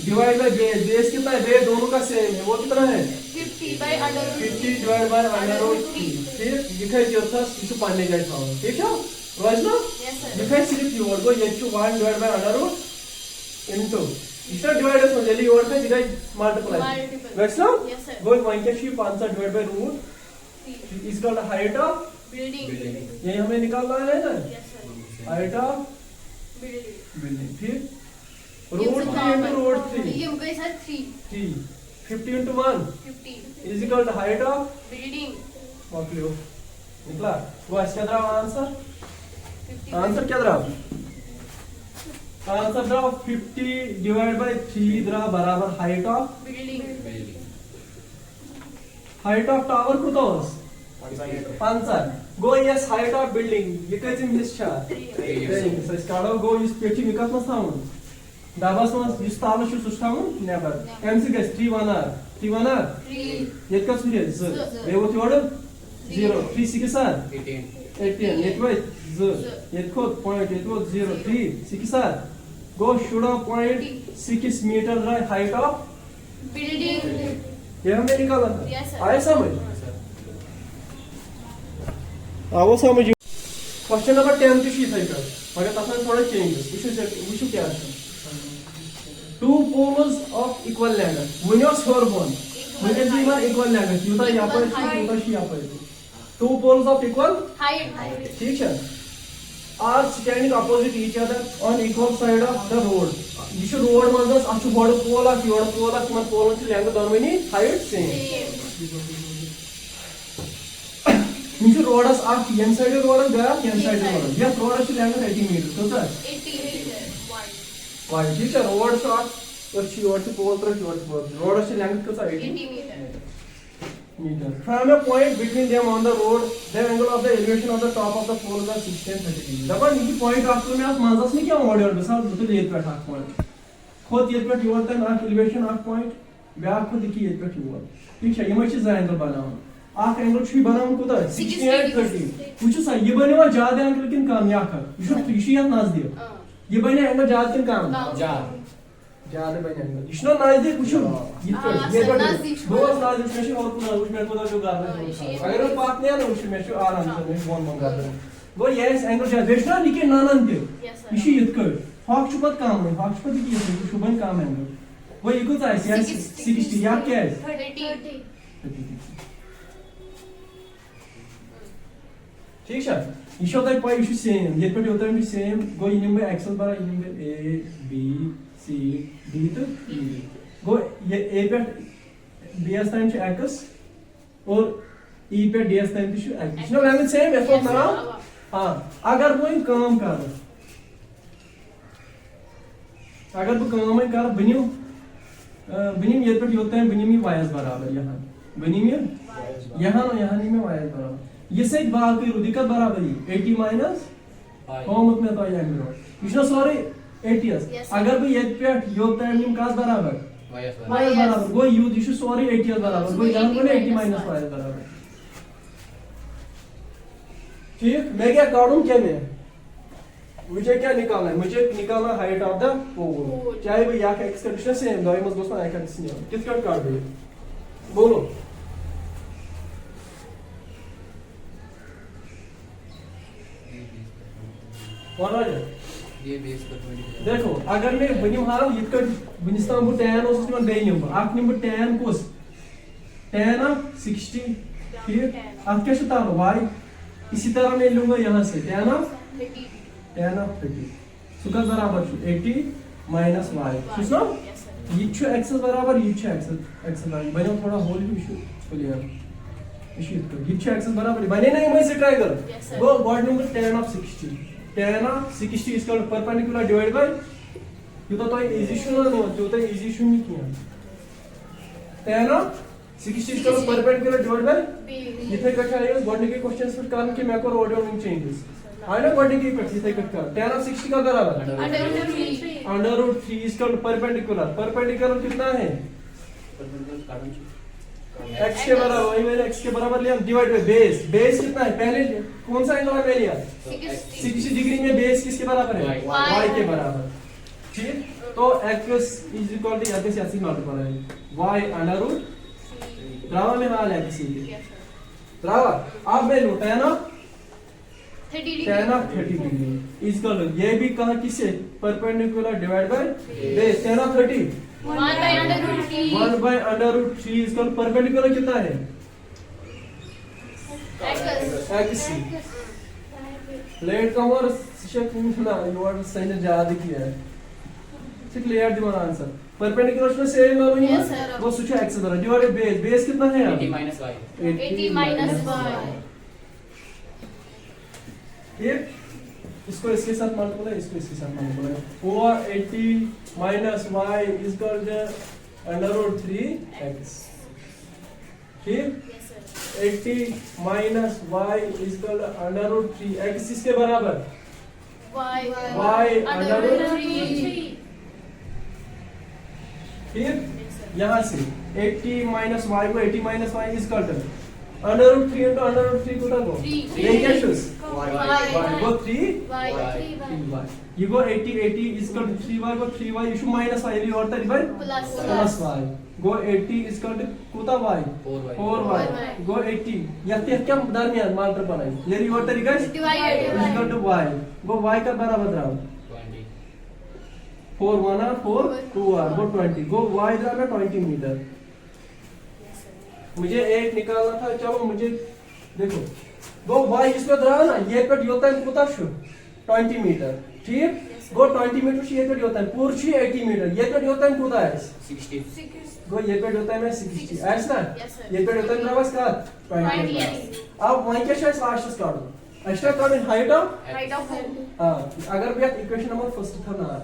divide by base base कितना है बेस दोनों का सेम है वो कितना है 50 by under root 50 divide by under root 3 फिर लिखा है था इसे पाने जाए था ठीक है राइट ना Yes, sir. लिखा है सिर्फ योर को ये 1 divide by under root into इसका डिवाइड है समझ लियो और पे दिखाई मल्टीप्लाई Multiple. राइट ना Yes, sir. वो 1 के शी 5 divide by root 3 is called height of building. ये हमें निकालना है ना Yes, sir. हाइट ऑफ Building. बिल्डिंग ठीक ये रूट 3 इनटू रूट 3 ये हो गई sir 3 3 50 into 1 50 is equal to height of building मॉक लियो निकला वो इसका द्रा आंसर 50 आंसर क्या द्रा आंसर द्रा 50 डिवाइड बाय 3 द्रा बराबर height of building. Height of tower कुतोस 5 गो यस हाइट ऑफ बिल्डिंग ये कजिम हिस्सा सो इसकाडो गो इस पेटी मिकत मस थाउन दाबास मस इस तालो छु सुस्ताउन नेवर एमसी गस 3 1 r 3 1 r 3 ये का सुरे ज वे वो थोड़ 0 3 6 r 18 18 ये को ज ये को पॉइंट ये को 0 3 6 r गो शुडो point 6 metre right height of building. ये हमने निकाला था Yes, sir. आया समझ आओ समझ क्वेश्चन नंबर 10 की शीट है कर मगर तसमें थोड़ा चेंजेस विशु क्या है two poles of equal length वनियो सोर बोन वनियो जीवा इक्वल लेंथ युता यहाँ पर युता शी यहाँ पर two poles of equal Height. ठीक है are standing opposite each other on equal side of the road ये रोड मंदस अच्छु बड़ pole of your pole of मन पोल से लेंथ दोनों हाइट सेम मुझे रोडस आख यम साइड रोड गया यम साइड रोड ये रोड से लेंथ 80 मीटर तो सर 80 meter wide. वाई ठीक है रोड से आख और ची और से पोल तर रोड से लेंथ तो 80 80 meter. meter from a point between them on the road the angle of the elevation of the top of the pole is 60 and 30 degree दबा निकी पॉइंट आपको में आप मंजस में क्या मॉडल मिसाल तो ये पे आख पॉइंट खुद ये पे योर तक आख एलिवेशन आख पॉइंट ब्याक खुद की ये पे योर ठीक है ये मच एंगल बनाओ आख एंगल छु बनाओ कोता 60 and 30 कुछ सा ये बनेवा ज्यादा एंगल किन काम या कर ये छु या नजदीक ये बने एंगल ज्यादा किन काम जा ज्यादा बने एंगल इतना नजदीक कुछ ये सर, नजदीक दो नजदीक में और कुछ में को जो गाना अगर वो बात नहीं है ना उसमें में आराम से में फोन मंगा दे वो ये एंगल ज्यादा देखना निके नानन के Yes, sir. इशी यत कर हॉक छुपत काम है हॉक छुपत की ये शुभन काम है वो ये कुछ ऐसे 60 या क्या है 30 ठीक है इशो तक पाई इशू सेम ये पे होता है सेम गो इन में एक्सेल बार इन में ए बी सी डी तो ई गो ये ए पे डीएस टाइम से एक्स और ई पे डीएस टाइम से X no value same F of now हां अगर वो काम कर अगर वो काम कर बनियो ये पे होता है बनियो में वायस बराबर यहां बनियो यहां नहीं में वायस बराबर ये से बाकी रुदिका बराबरी 80 माइनस होमत में तो एंगल इतना सॉरी 80 अगर भी ये पे योगता है निम कास बराबर वायस बराबर वो यू दिशु सॉरी 80 बराबर वो यहां को 80 माइनस वायस बराबर ठीक मैं क्या काढूं क्या मैं मुझे क्या निकालना है मुझे निकालना हाइट ऑफ द पोल चाहे वो या का एक्स का डिस्टेंस सेम दो मस दोस्तों एक डिस्टेंस नहीं किसका काट दो बोलो कौन आ जाए ये बेस पर 20 देखो अगर मैं बनिम हाल यत कर बनिस्तान बु tan ओस निमन बे निम आख निम tan कोस tan ऑफ 60 ठीक आख के शता y इसी तरह मैं लूंगा यहाँ से tan of 30. 30 सो का बराबर 80 माइनस y सुस ना Yes, sir. ये छु x बराबर ये छु x बने थोड़ा होल भी छु क्लियर ये छु x बराबर बने नहीं मैं से ट्राई कर Yes, sir. Go God number tan of 60 tan of 60 is called perpendicular divided by you तो इजी छु ना जो तो इजी छु नहीं किया tan of 60 is called perpendicular divided by B. इथे कक्षा है गॉड के क्वेश्चंस पर काम के मैं को order changes I know what की इक्वेशन इथे कट कर tan of 60 का बराबर Under root 3. अंडर रूट 3 इसका परपेंडिकुलर कितना है x के बराबर वही मैंने x के बराबर लिया डिवाइड बाय बेस कितना है पहले कौन सा एंगल मैंने लिया 60 डिग्री में बेस किसके बराबर है y के बराबर ठीक तो x इज इक्वल टू यहाँ से ऐसे मल्टीपल है y अंडर रूट द्रावा में हाल है किसी के Yes, sir. द्रावा अब मैं लूटा है ना 30 degree. tan of 30 डिग्री इसका ये भी कहा किसे perpendicular divide by base tan of 30 1 by under root 3. 1 by under root 3 इसका परपेंडिकुलर कितना है X. x प्लेट का और शिक्षक ना यू आर साइन ज्यादा किया है ठीक क्लियर दी वाला आंसर परपेंडिकुलर में सेम है वही Yes, sir. वो सोचा x द्वारा डिवाइड बेस कितना है 80 minus y 80 minus y. ये इसको इसके साथ मल्टीप्लाई इसको इसके साथ multiply 480 minus y is equal to under root 3x ठीक Yes, sir. 80 minus y is equal to under root 3x इसके बराबर Y. y under root 3. ठीक Yes, sir. यहाँ से 80 minus y को 80 minus y is equal to under root 3 into under root 3 को 3. ये क्या shoes Y. go 3 Y. y you go 80 is equal to 3y go 3y you should minus y you order by Plus. plus y go 80 is equal to कुता y 4y go 80 यह क्या दरमियान माल्टर बनाई ये revert तरीका है Divided. is equal to y go y का बराबर रहा 20 4 1 r 4 2 r go 20 go y रहा 20 मीटर मुझे एक निकालना था चलो मुझे देखो गो y इसमें रहा ना ये कट होता है कुता शु 20 मीटर ठीक गो 20 मीटर से ये कट होता है पूर्ची 80 मीटर ये कट होता है कुता है 60 गो ये कट होता है मैं 60 ऐसा ना Yes, sir. ये कट होता है नवास का 20 20 yes. अब वहीं क्या शायद लास्ट काटो एक्स्ट्रा काटो height of Height of home. हां अगर भी इक्वेशन नंबर फर्स्ट था ना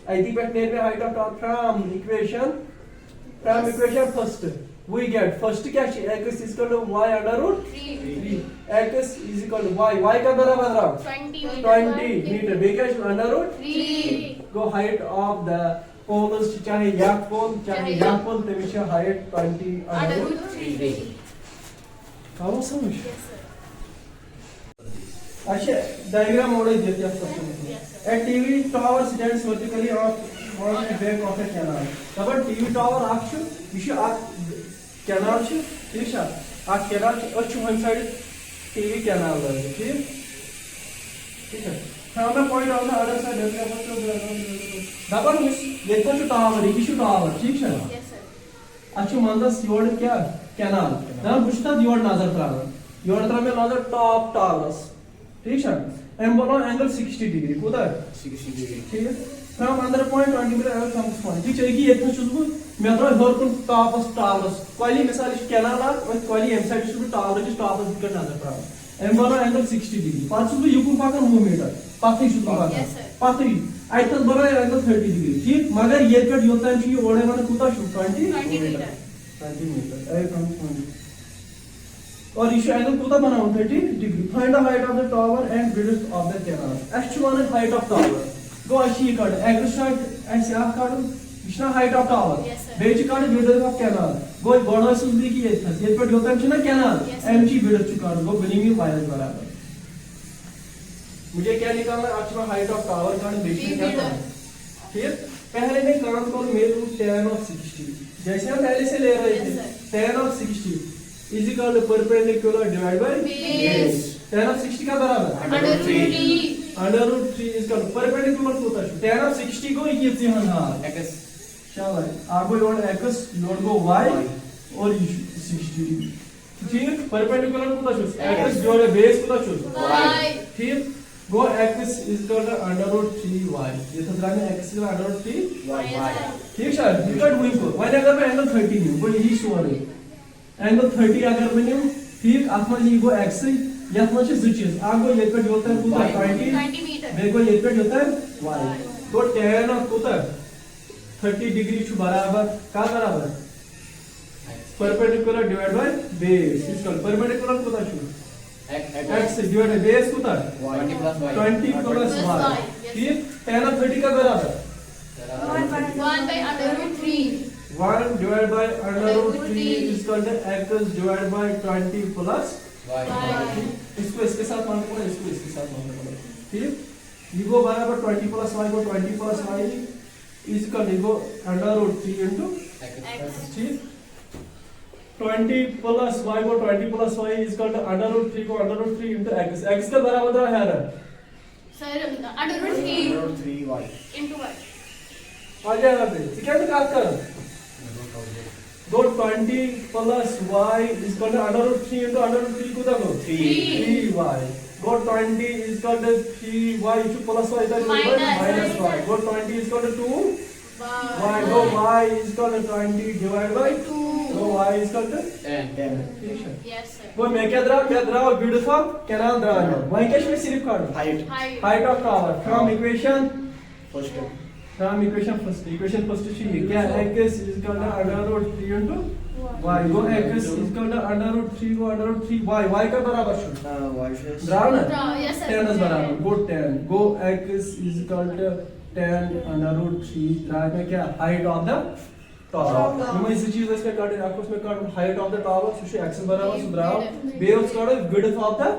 आईडी बैक नेम में height of top from equation first we get first क्या है x is equal to y under root 3. 3 x is equal to y का बराबर रहा 20 metre बेकश under root 3. go height of the poles चाहे या पोल तमिश height 20 Under root 3. कामो समझ Yes, sir. अच्छा डायग्राम मॉडल देते हैं सबको Yes, sir. a TV tower stands vertically on the back of a canal तब TV tower आख यह कैनाल ठीक है कैनाल हम साइड टीवी कैनाल ठीक ठीक है हमें पॉइंट आउट अदर साइड दपन ये टावर यह टावर ठीक है Yes, sir. अच्छा मंदस योर क्या कैनाल ना बुझता योर नजर त्रावन योर त्रा में नजर टॉप टावर्स ठीक है एम बनो एंगल 60 डिग्री कोदा 60 degree ठीक है फ्रॉम अंदर पॉइंट 20 मीटर एवं कम पॉइंट ठीक है कि ये तो चुजबु मैं तो हर कोन टॉपस टावर्स क्वाली मिसाल कैनाल और क्वाली एम साइड शुड टावर की टॉपस कर नजर त्रावन एम बनो एंगल 60 डिग्री पांच शुड युकुन पाकर मूवमेंट पाती शुड पाकर Yes, sir. पाती आइतस बनो एंगल 30 डिग्री ठीक मगर ये कट योता है कि ओडे माने कुता शुड 20 meter. 20 मीटर ए कम पॉइंट और इशू एंगल कुता बनाओ 30 degree find the height of the tower and width of the canal actual height of tower गो अशी कट एक्स्ट्रा ऐसे आप काटो इशना height of tower Yes, sir. बेच काट विड्थ ऑफ कैनाल गो गोडा सुबी की ये पे होता है ना कैनाल Yes, sir. एम की विड्थ काट गो बनी में वायर बराबर मुझे क्या निकालना है एक्चुअल हाइट ऑफ टावर का बेच क्या करना ठीक पहले मैं काम करूं मेरे tan of 60 जैसे हम पहले से ले रहे Yes, थे sir. tan of 60 is equal to perpendicular divided by Base. tan of 60 का बराबर Under root 3. under root 3 is equal to perpendicular होता है tan of 60 को ये यहाँ हां x शाबाश आगो लोड x लोड को y और 60 डिग्री ठीक परपेंडिकुलर कोता छुस x जोड़े बेस कोता छुस Y. ठीक गो x is equal to under root 3y ये तो द्राने x is under root 3 Y. ठीक सर निकट हुई को वने अगर मैं एंगल 30 न्यू वो यही सोरे एंगल 30 अगर मैं न्यू ठीक आत्मा जी गो x यत में छ दो चीज आगो ये पे होता है कोता 20 20 meter. मेरे को ये पे होता है y तो tan ऑफ कोता 30 डिग्री छु बराबर का बराबर परपेंडिकुलर डिवाइड बाय बेस इसका परपेंडिकुलर कोता छु x डिवाइड बाय बेस कोता 20 plus y. 20 प्लस y ठीक tan ऑफ 30 का बराबर 1 by under root 3. 1 divided by under root 3 is equal to x divided by 20 plus Y. इसको इसके साथ मल्टीप्लाई इसको इसके साथ मल्टीप्लाई ठीक ये को बराबर 20 plus y को 20 plus y इसका लिखो under root 3 into X. ठीक 20 plus y को 20 plus y is equal to under root 3 को under root 3 into x x का बराबर है यार Sir, under root 3 3y. into y. आ जाएगा पे क्या निकाल कर दो 20 plus y is equal to under root 3 into under root 3 को देखो 3y go 20 is equal to 3y plus y that is minus y go 20 is equal to 2 y go y is equal to 20 divided by 2 go y is equal to 10. 10. Yes, sir. वो मैं क्या द्राव beautiful canal द्राव वहीं cash में सिर्फ काट Height. Height. Height of tower from equation First. First equation first चाहिए क्या x is equal to under root 3 into y go x is equal to under root 3 go under root 3 y का बराबर शू Y is. द्राव ना Yes, sir. 10 is बराबर go 10 go x is equal to 10 under root 3 द्राव में क्या height of the tower हम इस चीज इसमें काटे आपको उसमें काट height of the tower sushi x बराबर सु द्राव बेस काटे width of the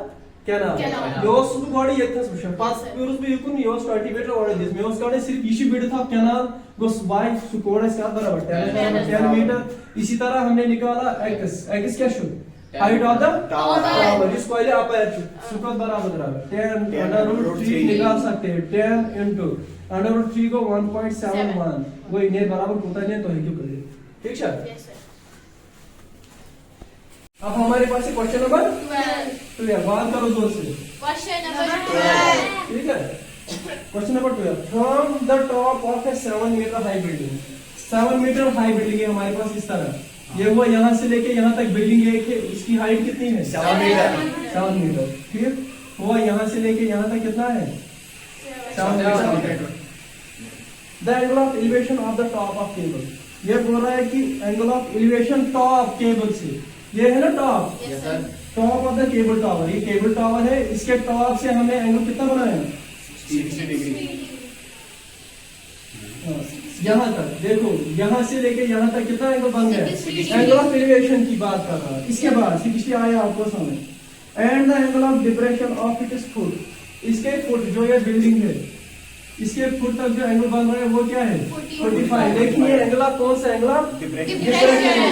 canal Canal. योस सु बॉडी ये था सुशी पास प्यूरस भी युकुन योस 20 मीटर और दिस में योस काटे सिर्फ इसी width of canal goes y सु कोड इसका बराबर 10 मीटर इसी तरह हमने निकाला x क्या शु हाइट ऑफ द टावर जिस पहले आप सुकत बराबर रहा 10 अंडर रूट 3 निकाल सकते हैं 10 into अंडर रूट 3 को 1.71 वो इन्हें बराबर होता नहीं तो है क्यों करें ठीक है Yes, sir. अब हमारे पास है क्वेश्चन नंबर 12. तो यार बात करो जोर से Question number 12. ठीक है question number 12 from the top of a 7 metre high building 7 metre high building है हमारे पास इस तरह ये वो यहाँ से लेके यहाँ तक बिल्डिंग एक है इसकी हाइट कितनी है 7 मीटर. 7 मीटर ठीक वो यहाँ से लेके यहाँ तक कितना है 7 metre the angle of elevation of the top of cable ये बोल रहा है कि angle of elevation top cable से ये है ना top Yes, sir. Top of the cable tower ये केबल टावर है इसके टॉप से हमने एंगल कितना बनाया 60 degree. यहाँ तक देखो यहाँ से लेके यहाँ तक कितना एंगल बन गया 60 एंगल ऑफ एलिवेशन की बात कर रहा है इसके बाद 60 आया आपको समझ and the angle of depression of it is foot इसके फुट जो ये बिल्डिंग है इसके फुट तक जो एंगल बन रहा है वो क्या है 45 लेकिन ये एंगल ऑफ कौन सा एंगल ऑफ Depression. Depression.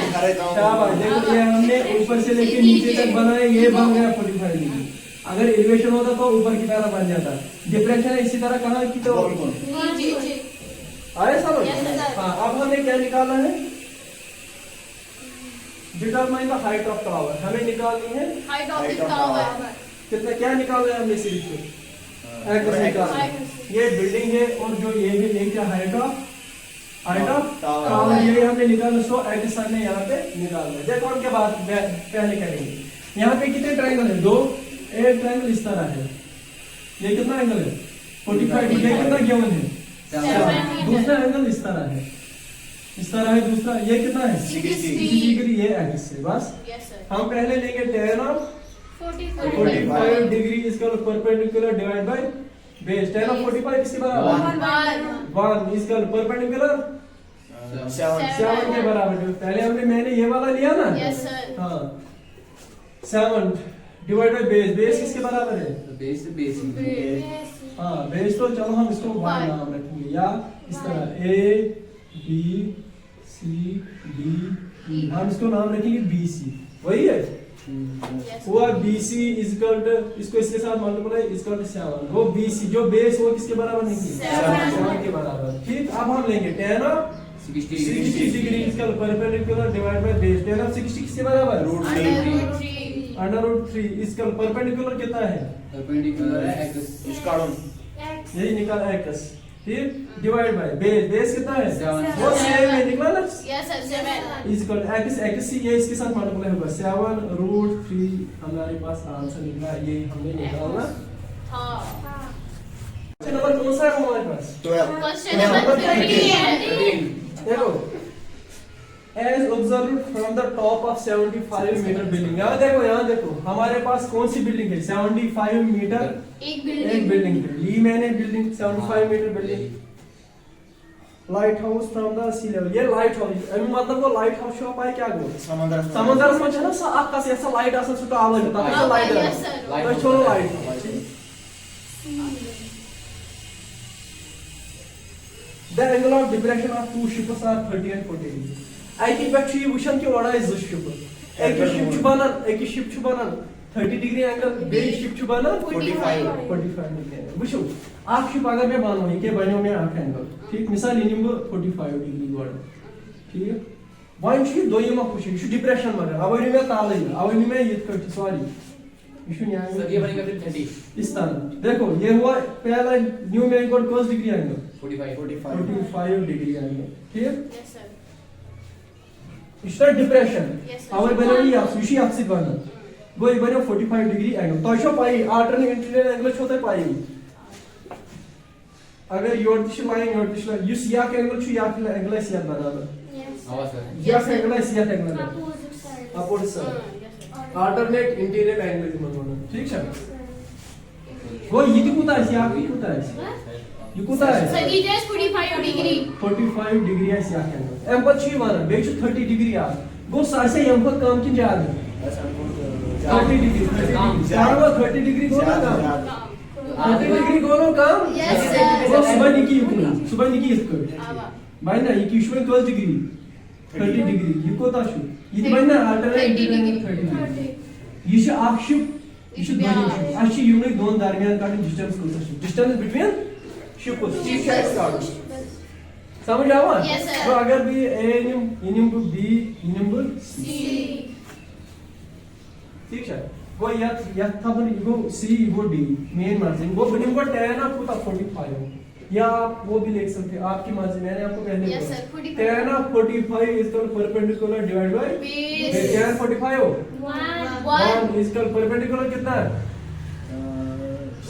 शाबाश देखो ये हमने ऊपर से लेके नीचे तक बनाया ये बन गया 45 डिग्री अगर एलिवेशन होता तो ऊपर की तरह बन जाता डिप्रेशन है इसी तरह कहा कि तो Ball bone. नीचे. आए समझ Yes, sir. हाँ अब हमने क्या निकाला है determine the height of tower हमें निकालनी है Height of Height the of tower. कितना क्या निकाला है हमने सिर्फ एंगल निकाला है। ये बिल्डिंग है और जो ये है ये क्या हाइट ऑफ Tower. टावर ये हमने निकाला सो एक्स सर ने यहाँ पे निकाला है देखो हम क्या बात पहले करेंगे यहाँ पे कितने ट्रायंगल है दो एक ट्रायंगल इस तरह है ये कितना एंगल है 45 डिग्री ये कितना गिवन है 7 दूसरा एंगल इस तरह है दूसरा ये कितना है 60 डिग्री ये एक्स है बस Yes, sir. हम पहले लेंगे tan ऑफ 45. 45 डिग्री इसका perpendicular divide by base tan of 45 किसके बराबर 1 इसका परपेंडिकुलर 7. 7 के बराबर है पहले मैंने ये वाला लिया ना Yes, sir. हाँ 7 डिवाइड बाय बेस किसके बराबर है बेस हाँ बेस तो चलो हम इसको 1 नाम रखेंगे या इस तरह A B C D E हम इसको नाम रखेंगे BC वही है Yes. हुआ BC इज इक्वल टू इसको इसके साथ मल्टीप्लाई इज इक्वल टू 7 वो BC जो बेस वो किसके बराबर निकली 7 7 के बराबर ठीक अब हम लेंगे tan ऑफ 60 डिग्री इसका perpendicular divide by base 10 of 60 किसके बराबर अंडर रूट 3 √3 इसका परपेंडिकुलर कितना है परपेंडिकुलर है x इसका डाउन यही निकाला x ठीक डिवाइड बाय बेस कितना है 7 वो सेम है निकला ना यस सर 7 इक्वल x ये इसके साथ मल्टीप्लाई होगा 7 √3 हमारे पास आंसर निकला ये हमने निकाला हां क्वेश्चन नंबर कौन सा है हमारे पास 12 क्वेश्चन नंबर 13 है देखो as observed from the top of 75 meter building यहाँ देखो हमारे पास कौन सी बिल्डिंग है 75 मीटर एक एक बिल्डिंग है ली मैंने building 75 metre building lighthouse from the sea level ये लाइट हाउस अभी मतलब वो लाइट हाउस शो पाए क्या गो समंदर में है ना सा आकाश ऐसा लाइट आसन सुट आवाज होता है लाइट यस सर तो छोड़ो light the angle of depression of two ships are 30 and 40 degrees आई पे छी वुशन के वड़ा इज शिप एक शिप छु बनन 30 डिग्री एंगल बे शिप छु बनन 45 डिग्री वुशो आप शिप अगर मैं बानो के बनो में आंख एंगल ठीक मिसाल इनिम 45 डिग्री वड़ ठीक वन छी दोयमा खुशी छु डिप्रेशन मगर अवनी में ताले अवनी में ये कट सॉरी इशू नहीं सर ये बनेगा फिर 30 इस तरह देखो ये हुआ पहला न्यू में equal cos degree angle 45 degree angle ठीक यस सर इसका डिप्रेशन Yes, sir. अवर बनो ये आप सुशी आपसे बनो वो ये बनो 45 डिग्री एंगल तो शो पाई अल्टरनेट इंटीरियर एंगल छोते पाई अगर योर दिश लाइन योर दिश लाइन युस या के एंगल छु या के एंगल है सिया बराबर आवाज सर या के एंगल है सिया के एंगल अपोजिट हां sir yes sir alternate interior angle म्हणून ठीक है वो ये कुता है या की कुता है ये कुता है सर ये जस्ट 45 डिग्री 45 डिग्री है सिया के एंगल एम पर छी वन बे छु 30 डिग्री आ गो सासे एम पर कम की ज्यादा 30 डिग्री ज्यादा 30 डिग्री गो ना कम 30 डिग्री गो ना कम Yes, sir. वो सुबह निकी युकना सुबह निकी इसको आवा भाई ना ये किशोर 12 डिग्री 30 डिग्री ये कोता छु ये भाई ना अल्टरनेट 30 डिग्री 30 ये छु आप शिप ये छु दोन शिप अच्छी यूनिट दोन दरमियान का डिस्टेंस कोता छु डिस्टेंस बिटवीन शिप्स ठीक है स्टार्ट समझ आवा Yes, sir. तो अगर भी ए इनिम बी इनिम सी सी ठीक है वो या था बन वो सी वो डी मेन मार्जिन वो बनी वो tan ऑफ होता 45 या आप वो भी लिख सकते हैं आपकी मर्जी मैंने आपको पहले Yes, बोला sir, 45. tan of 45 is equal perpendicular divide bye Base. tan 45 1 1 is equal perpendicular कितना है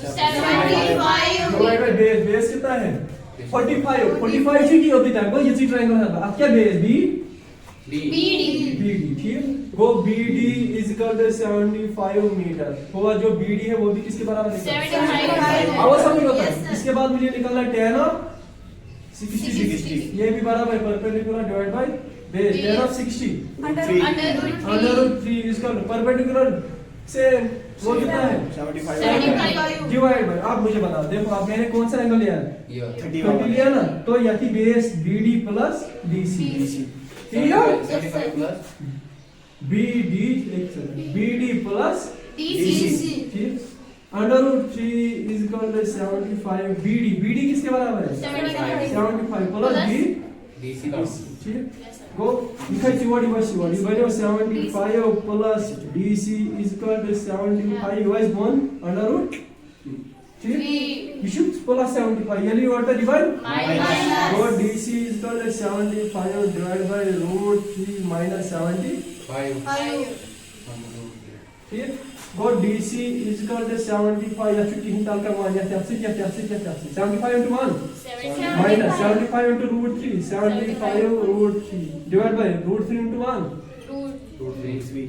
75 डिवाइड बाय बेस कितना है 45 जी की होती है वो ये ट्रायंगल है अब क्या बेस बी BD BD ठीक वो BD is equal to 75 metre होगा जो BD है वो भी किसके बराबर है 75 आवाज समझ लो Yes, sir. इसके बाद मुझे निकालना है tan ऑफ 60 ये भी बराबर है perpendicular divide by base tan of 60 under root 3 इसका परपेंडिकुलर से वो कितना है 75 डिवाइड बाय आप मुझे बताओ देखो आप मैंने कौन सा एंगल लिया है ये 20 लिया ना तो यही बेस BD प्लस DC ठीक है 75 प्लस BD एक सेकंड BD प्लस DC ठीक under root 3 is equal to 75 BD किसके बराबर है 75 प्लस B DC का ठीक गो लिखा सीवाडी बाय सीवाडी बनो 75 plus DC is equal to 75 वाइज 1 अंडर रूट ठीक you should plus 75 यानी what the divide Minus. so DC is equal to 75 divided by root 3 minus 70 ठीक go DC is equal to 75 या छुट्टी निकाल कर मान या 75 into 1 minus 75 into root 3 75 root 3 divided by root 3 into 1 root 3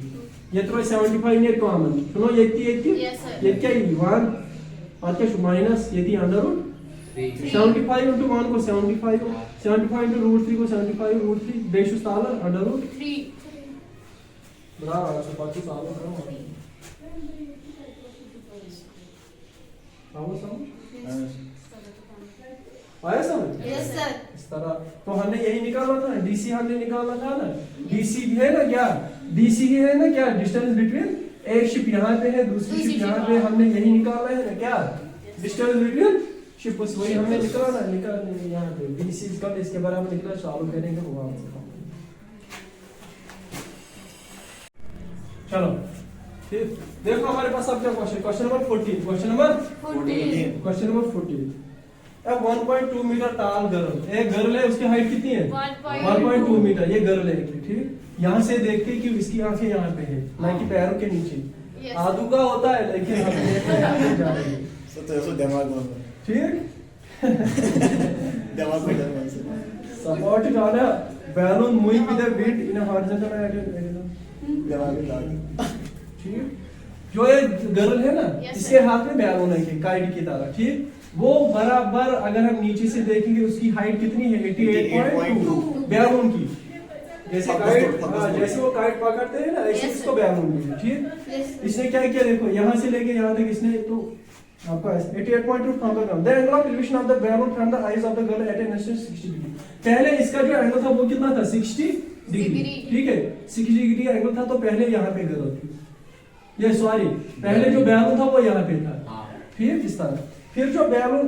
ये तो 75 ने कॉमन सुनो ये Yes, sir. ये क्या है 1 और क्या माइनस ये थी अंडर रूट 3 75 into 1 को 75 75 into root 3 को 75 root 3 बेशु साल अंडर रूट 3 बराबर है 25 साल करो आओ समझ आया समझ Yes, sir. इस तरह तो हमने यही निकाला था डीसी हमने निकाला था ना डीसी भी है ना क्या डीसी भी है ना क्या डिस्टेंस बिटवीन एक शिप यहाँ पे है दूसरी शिप यहाँ पे हमने यही निकाला है ना क्या डिस्टेंस बिटवीन शिप्स वही हमने निकाला यहाँ पे BC का इसके बराबर निकला, सॉल्व करेंगे हुआ। चलो ठीक, देखो हमारे पास अब क्या क्वेश्चन नंबर 14, क्वेश्चन नंबर 14। अब 1.2 मीटर टाल गर्ल, एक गर्ल है, उसकी हाइट कितनी है 1.2 मीटर, ये गर्ल है ठीक। यहाँ से देखते कि इसकी आंखें यहाँ पे है, ना कि पैरों के नीचे। Yes. आदू का होता है लेकिन हम ये जा रहे हैं तो दिमाग में ठीक। दिमाग में Support on a balloon moving with a wind in a horizontal direction. दिमाग में डाल ठीक, जो ये गर्ल है ना, Yes, इसके sir. हाथ में बैलून है काइट की तरह ठीक। वो बराबर अगर हम नीचे से देखेंगे उसकी हाइट कितनी है 88.2 बैलून की। जैसे काइट, जैसे वो काइट पकड़ते हैं ना, ऐसे Yes, इसको sir. बैलून की ठीक। Yes. इसने क्या किया देखो, यहाँ से लेके यहाँ तक इसने तो आपका 88.2 from the ground, the angle of elevation of the balloon from the eyes of the girl at an distance 60 degree. पहले इसका जो एंगल था वो कितना था 60 डिग्री डिग्री। ठीक है, 60 डिग्री एंगल था। तो पहले यहाँ पे गर्ल थी, ये सॉरी पहले जो बैलून था वो यहाँ पे था हाँ। ठीक इस तरह। फिर जो बैलून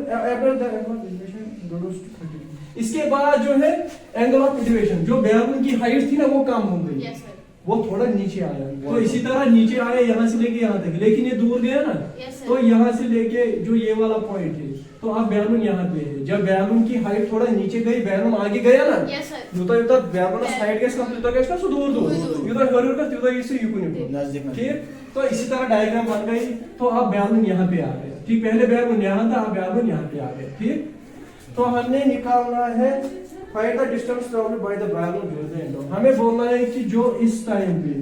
इसके बाद जो है एंगल ऑफ एलिवेशन, जो बैलून की हाइट थी ना वो कम हो गई, Yes, sir. वो थोड़ा नीचे आया। तो इसी तरह नीचे आया यहाँ से लेके यहाँ तक, लेकिन ये दूर गया ना, Yes, sir. तो यहाँ से लेके जो ये वाला पॉइंट है, तो अब बैलून यहाँ पे है। जब बैलून की हाइट थोड़ा नीचे गई, बैलून आगे गया ना, Yes, sir. युता बैलून साइड के साथ युता के साथ दूर दूर युता हर का युता इससे यूको नजदीक में ठीक। तो इसी तरह डायग्राम बन गई। तो अब बैलून यहाँ पे आ गया ठीक, पहले बैलून यहाँ था, अब बैलून यहाँ पे आ गया ठीक। तो हमने निकालना है find the distance travelled by the balloon during the end. हमें बोलना है कि जो इस टाइम पे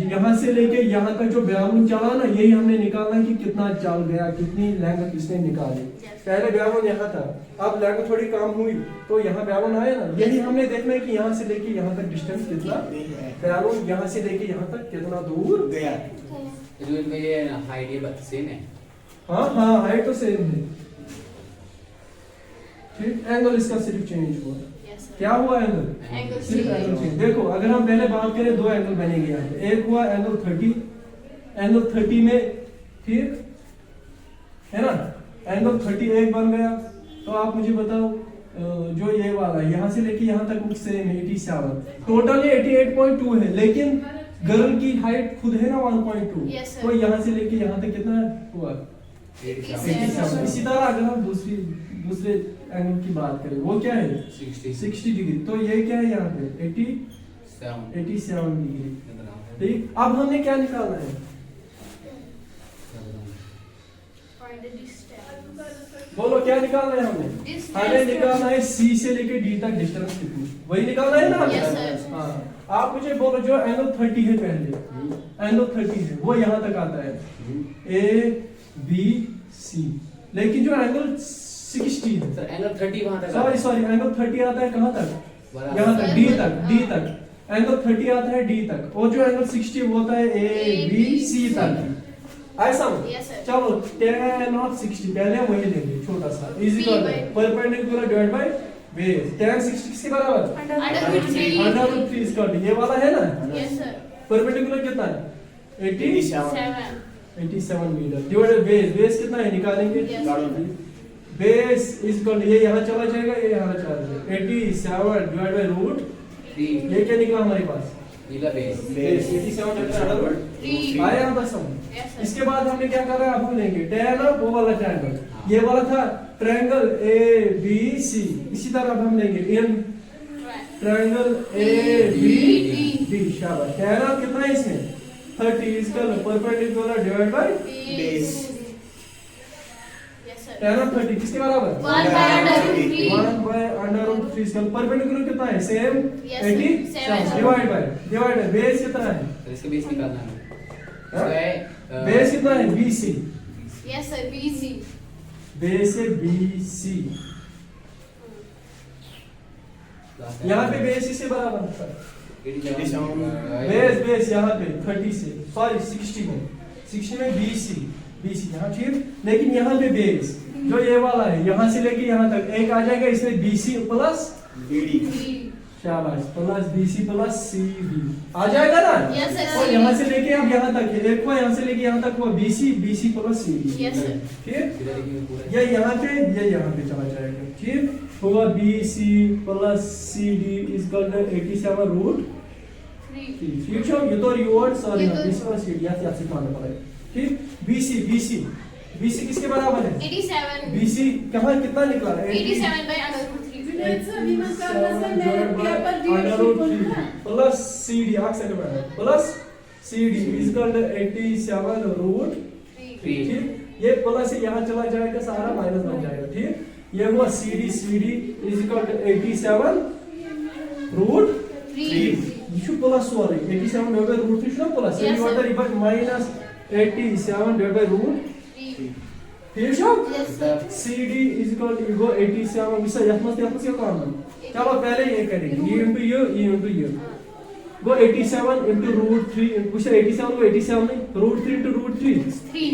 यहाँ से लेके यहाँ तक जो बैलून चला ना, यही हमने निकालना है कि कितना चल गया, कितनी लेंथ इसने निकाली। पहले बैलून यहाँ था, अब लेंथ थोड़ी कम हुई तो यहाँ बैलून आया ना, यही हमने देखना है कि यहाँ से लेके यहाँ तक डिस्टेंस कितना, बैलून यहाँ से लेके यहाँ तक कितना दूर गया। जो इनमें ये हाइट ये सेम है। हाँ हाइट तो सेम है ठीक। एंगल इसका सिर्फ चेंज हुआ। Yes, sir. क्या हुआ एंगल, Angle सिर्फ change. Angle change. देखो अगर हम पहले बात करें, दो एंगल बनेंगे यहाँ पे। एक हुआ एंगल 30, एंगल 30 में ठीक है ना, एंगल 31 बन गया। तो आप मुझे बताओ जो ये वाला यहाँ से लेके यहाँ तक सेम है 87, टोटल ये 88.2 है, लेकिन गर्ल की हाइट खुद है ना 1.2। Yes, sir. तो यहाँ से लेके यहाँ तक कितना हुआ 87। इसी तरह अगर हम दूसरे एंगल की बात करें, वो क्या है 60 डिग्री। तो ये क्या है यहाँ पे 87 डिग्री ठीक। अब हमने क्या निकालना है, Find the distance. बोलो क्या निकालना है हमें Distance. हमें निकालना है C से लेके D तक डिस्टेंस कितनी, वही निकालना है ना हमें? Yes, sir. हाँ, आप मुझे बोलो जो एंगल 30 है, पहले एंगल 30 है वो यहाँ तक आता है ABC, लेकिन जो एंगल 60 है, सर एंगल 30 वहां तक सॉरी एंगल 30 आता है कहाँ तक, यहाँ तक D तक एंगल 30 आता है D तक, और जो एंगल 60 वो होता है ABC तक। ऐसा Yes, sir. चलो tan of 60 पहले हम वही लेंगे छोटा सा, is equal perpendicular divide by base. tan 60 किसके बराबर, Under 3 इसका ये वाला है ना, Yes, sir. परपेंडिकुलर कितना है 7. 87 मीटर डिवाइड बेस कितना है निकालेंगे। Yes. बेस इज इक्वल ये यहाँ चला जाएगा, ये यहाँ चला जाएगा, 87 डिवाइड बाय रूट 3 ये क्या निकला हमारे पास नीला base base 87 divide by root 3. आया बस हम। Yes, sir. इसके बाद हमने क्या करा, अब हम लेंगे tan ऑफ वो वाला ट्रायंगल, ये वाला था ट्रायंगल ABC। इसी तरह अब हम लेंगे इन ट्रायंगल ABD, शाबाश। tan ऑफ कितना है इसमें 30 इसका perpendicular divide by base. Yes, sir. tan of 30 किसके बराबर 1 by under root 3. 1 by under root 3 इसका परपेंडिकुलर कितना है same Yes, sir. 87 divide by base कितना है, तो इसका बेस निकालना है हाँ? इसका है बेस कितना है BC, Yes, sir. BC. Base है BC, यहाँ पे बेस इसे बराबर होता है। बेस यहाँ पे 30 से सॉरी 60 में BC यहाँ ठीक, लेकिन यहाँ पे बेस जो ये वाला है यहाँ से लेके यहाँ तक एक आ जाएगा, इसमें BC प्लस बीडी शाबाश, प्लस BC प्लस CD आ जाएगा ना? Yes, sir. और यहाँ से लेके अब यहाँ तक है, एक को यहाँ से लेके यहाँ तक हुआ BC plus CD। Yes, sir. ठीक, इधर देखिए पूरा ये यहाँ पे चला जाएगा। ठीक, होगा BC plus CD equal to 87 root 3. ठीक है, ये तो रिवॉर्ड सॉरी ये तो- BC प्लस CD या से मानना पड़ेगा। ठीक, BC किसके बराबर है? 87. BC कहाँ कितना निकला है? 87 by under root 3. Plus CD plus CD equal to 87 root 3. ठीक, ये प्लस से यहाँ चला जाएगा, सारा माइनस बन जाएगा। ठीक, ये हुआ CD इक्वल टू 87 रूट 3. ये शू प्लस सोरे 87 डिवाइड बाय रूट 3 शू प्लस Yes, ये वाटर sir. Even minus 87 divide by root 3. ठीक शू Yes, sir. CD equal to गो 87 विसा यथमस क्या कॉमन। चलो पहले ये करेंगे, ये इनटू ये गो 87 इनटू रूट 3 विसा 87 को 87 नहीं root 3 into root 3 3.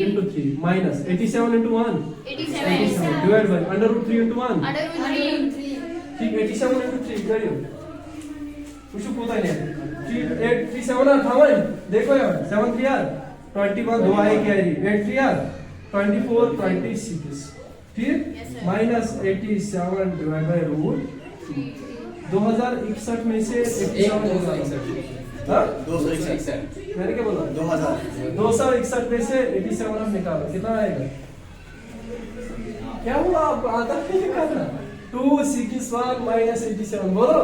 Into 3 minus 87 into 1 87. Divide by under root 3 into 1 Under root 3. ठीक 87 इनटू 3 करियो कुछ पता नहीं। ठीक 87 और थावन देखो यार 7 3 यार 21 दो आए कैरी 8 3 यार 24 26 ठीक Yes, sir. Minus 87 divide by root 3. 2061 में से 87 हां 261 मैंने क्या बोला 2000 261 में से 87 आप निकालो कितना आएगा। क्या हुआ आप आधा नहीं निकालना 261 माइनस 87 बोलो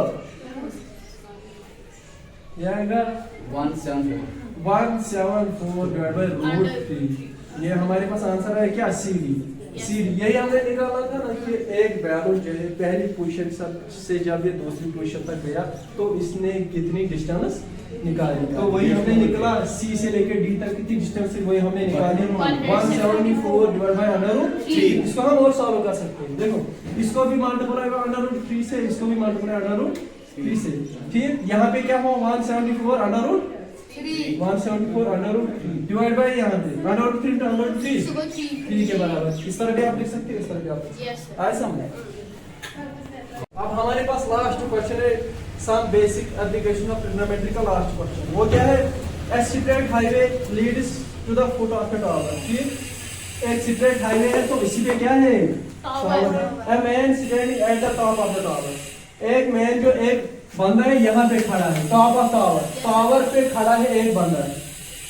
ये आएगा 174 174 डिवाइड बाय रूट Under 3। ये हमारे पास आंसर है क्या CD यही हमने निकाला था ना कि एक वैल्यू जो है पहली पोजीशन से जब ये दूसरी पोजीशन तक गया तो इसने कितनी डिस्टेंस निकाली, तो वही हमने निकला C से लेके D तक कितनी डिस्टेंस है वही हमने निकाली 174 डिवाइड बाय अंडर रूट 3। इसको हम और सॉल्व कर सकते हैं। देखो इसको भी मल्टीप्लाई बाय अंडर रूट 3 से, इसको भी मल्टीप्लाई अंडर रूट 3 से। ठीक, यहाँ पे क्या हुआ 174 under root 174 under root 3 divide by यहाँ पे अंडर रूट 3 अंडर रूट 3 सुबह 3 के बराबर। इस तरह भी आप लिख सकते हैं, इस तरह भी आप लिख सकते हैं। Yes, sir. आए समझ। अब हमारे पास लास्ट क्वेश्चन है some basic application of trigonometry का लास्ट क्वेश्चन। वो क्या है a straight highway leads to the foot of the tower. ठीक, एक स्ट्रेट हाईवे है तो इसी पे क्या है Tower. A man standing at the top of the tower. एक मैन जो एक बंदा है यहाँ पे खड़ा है टॉप ऑफ टावर, टावर पे खड़ा है एक बंदा।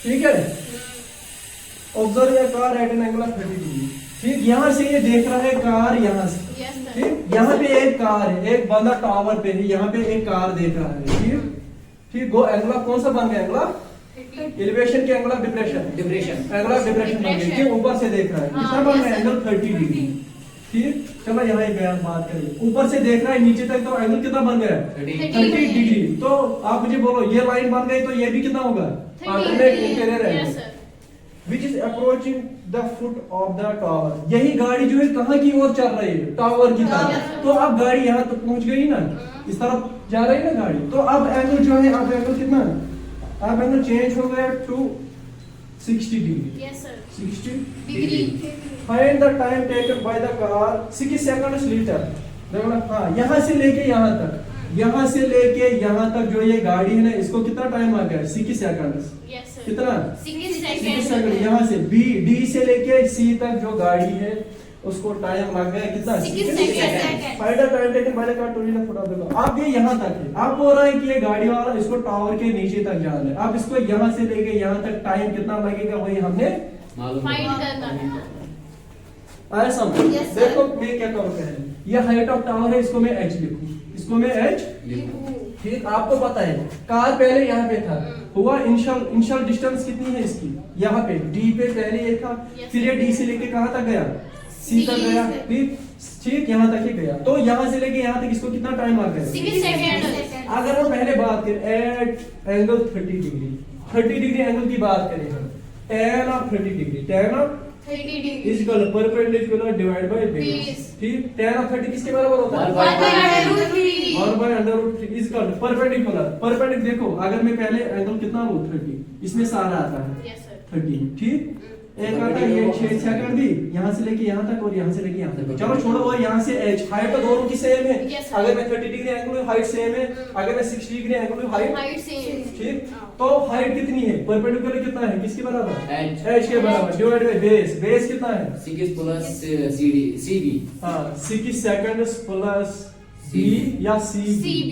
ठीक है, observe a car eight an angle of 30 degree. ठीक, यहाँ से ये देख रहा है कार यहाँ से। Yes, sir. ठीक, यहाँ पे एक कार है, एक बंदा टावर पे है, यहाँ पे एक कार देख रहा है। ठीक ठीक, गो एंगल ऑफ कौन सा बन गया, एंगल ऑफ 30. एलिवेशन के angle of depression angle of depression बन गया कि ऊपर से देख रहा है। कितना बन गया एंगल 30 डिग्री। ठीक, चलो यहाँ एक बयान बात करिए, ऊपर से देख रहा है नीचे तक तो एंगल कितना बन गया 30 डिग्री। तो आप मुझे बोलो ये लाइन बन गई तो ये भी कितना होगा 30 alternate degree. Interior Yes, angle sir. which is approaching the foot of the tower। यही गाड़ी जो है कहाँ की ओर चल रही है, टावर की Tower। तरफ। तो अब गाड़ी यहाँ तक पहुंच गई ना, इस तरफ जा रही है ना गाड़ी, तो अब एंगल जो है अब एंगल कितना, अब एंगल चेंज हो गया to 60 degree. Yes, sir. 60 Degree. Find the time taken by the car 6 seconds later. देखो ना, हाँ यहाँ से लेके यहाँ तक, यहाँ से लेके यहाँ तक जो ये गाड़ी है ना इसको कितना टाइम आ गया 6 सेकंड्स। Yes, sir. कितना 6 सेकंड seconds. यहाँ से डी से लेके सी तक जो गाड़ी है उसको टाइम लग गया कितना 6 seconds. Find the time taken by the car to reach the foot of the car. अब ये यहाँ तक है, अब बोल रहा है कि ये गाड़ी वाला इसको टावर के नीचे तक जाना है। अब इसको यहाँ से लेके यहाँ तक टाइम कितना लगेगा वही हमने मालूम Find करना. आया समझ। Yes, sir. देखो मैं क्या करूँ पहले, ये हाइट ऑफ टावर है, इसको मैं h लिखूं, इसको मैं h ठीक, आपको पता है कार पहले यहाँ पे था, हुआ इनिशियल डिस्टेंस कितनी है इसकी, यहाँ पे डी पे पहले ये था, Yes, फिर ये डी से लेके कहाँ तक गया सी तक गया, ठीक ठीक यहाँ तक ही गया। तो यहाँ से लेके यहाँ तक इसको कितना टाइम आ गया 6 seconds. अगर हम पहले बात करें at angle 30 degree, 30 degree angle की बात करें हम, tan of 30 degree, tan of 30 degree. Is equal perpendicular divide by base. Base. ठीक, tan ऑफ 30 किसके बराबर होता है 1 by under root 3. 1 by under root 3 is equal perpendicular देखो अगर मैं पहले एंगल कितना लूं 30, इसमें सारा आता है Yes, sir. 30 ठीक, एक आता है ये 6 सेकंड भी, यहाँ से लेके यहाँ तक और यहाँ से लेके यहाँ तक। चलो छोड़ो, और यहाँ से एच, हाइट तो दोनों की सेम है। Yes, sir. अगर मैं 30 डिग्री एंगल हूँ, हाइट सेम है। अगर मैं 60 डिग्री एंगल हूँ, हाइट हाइट सेम। ठीक। तो हाइट कितनी है, परपेंडिकुलर कितना है, किसके बराबर, H. एच के बराबर, डिवाइड बाय बेस। बेस कितना है, 6 प्लस CD CB। हाँ 6 सेकंड प्लस बी या सी CB।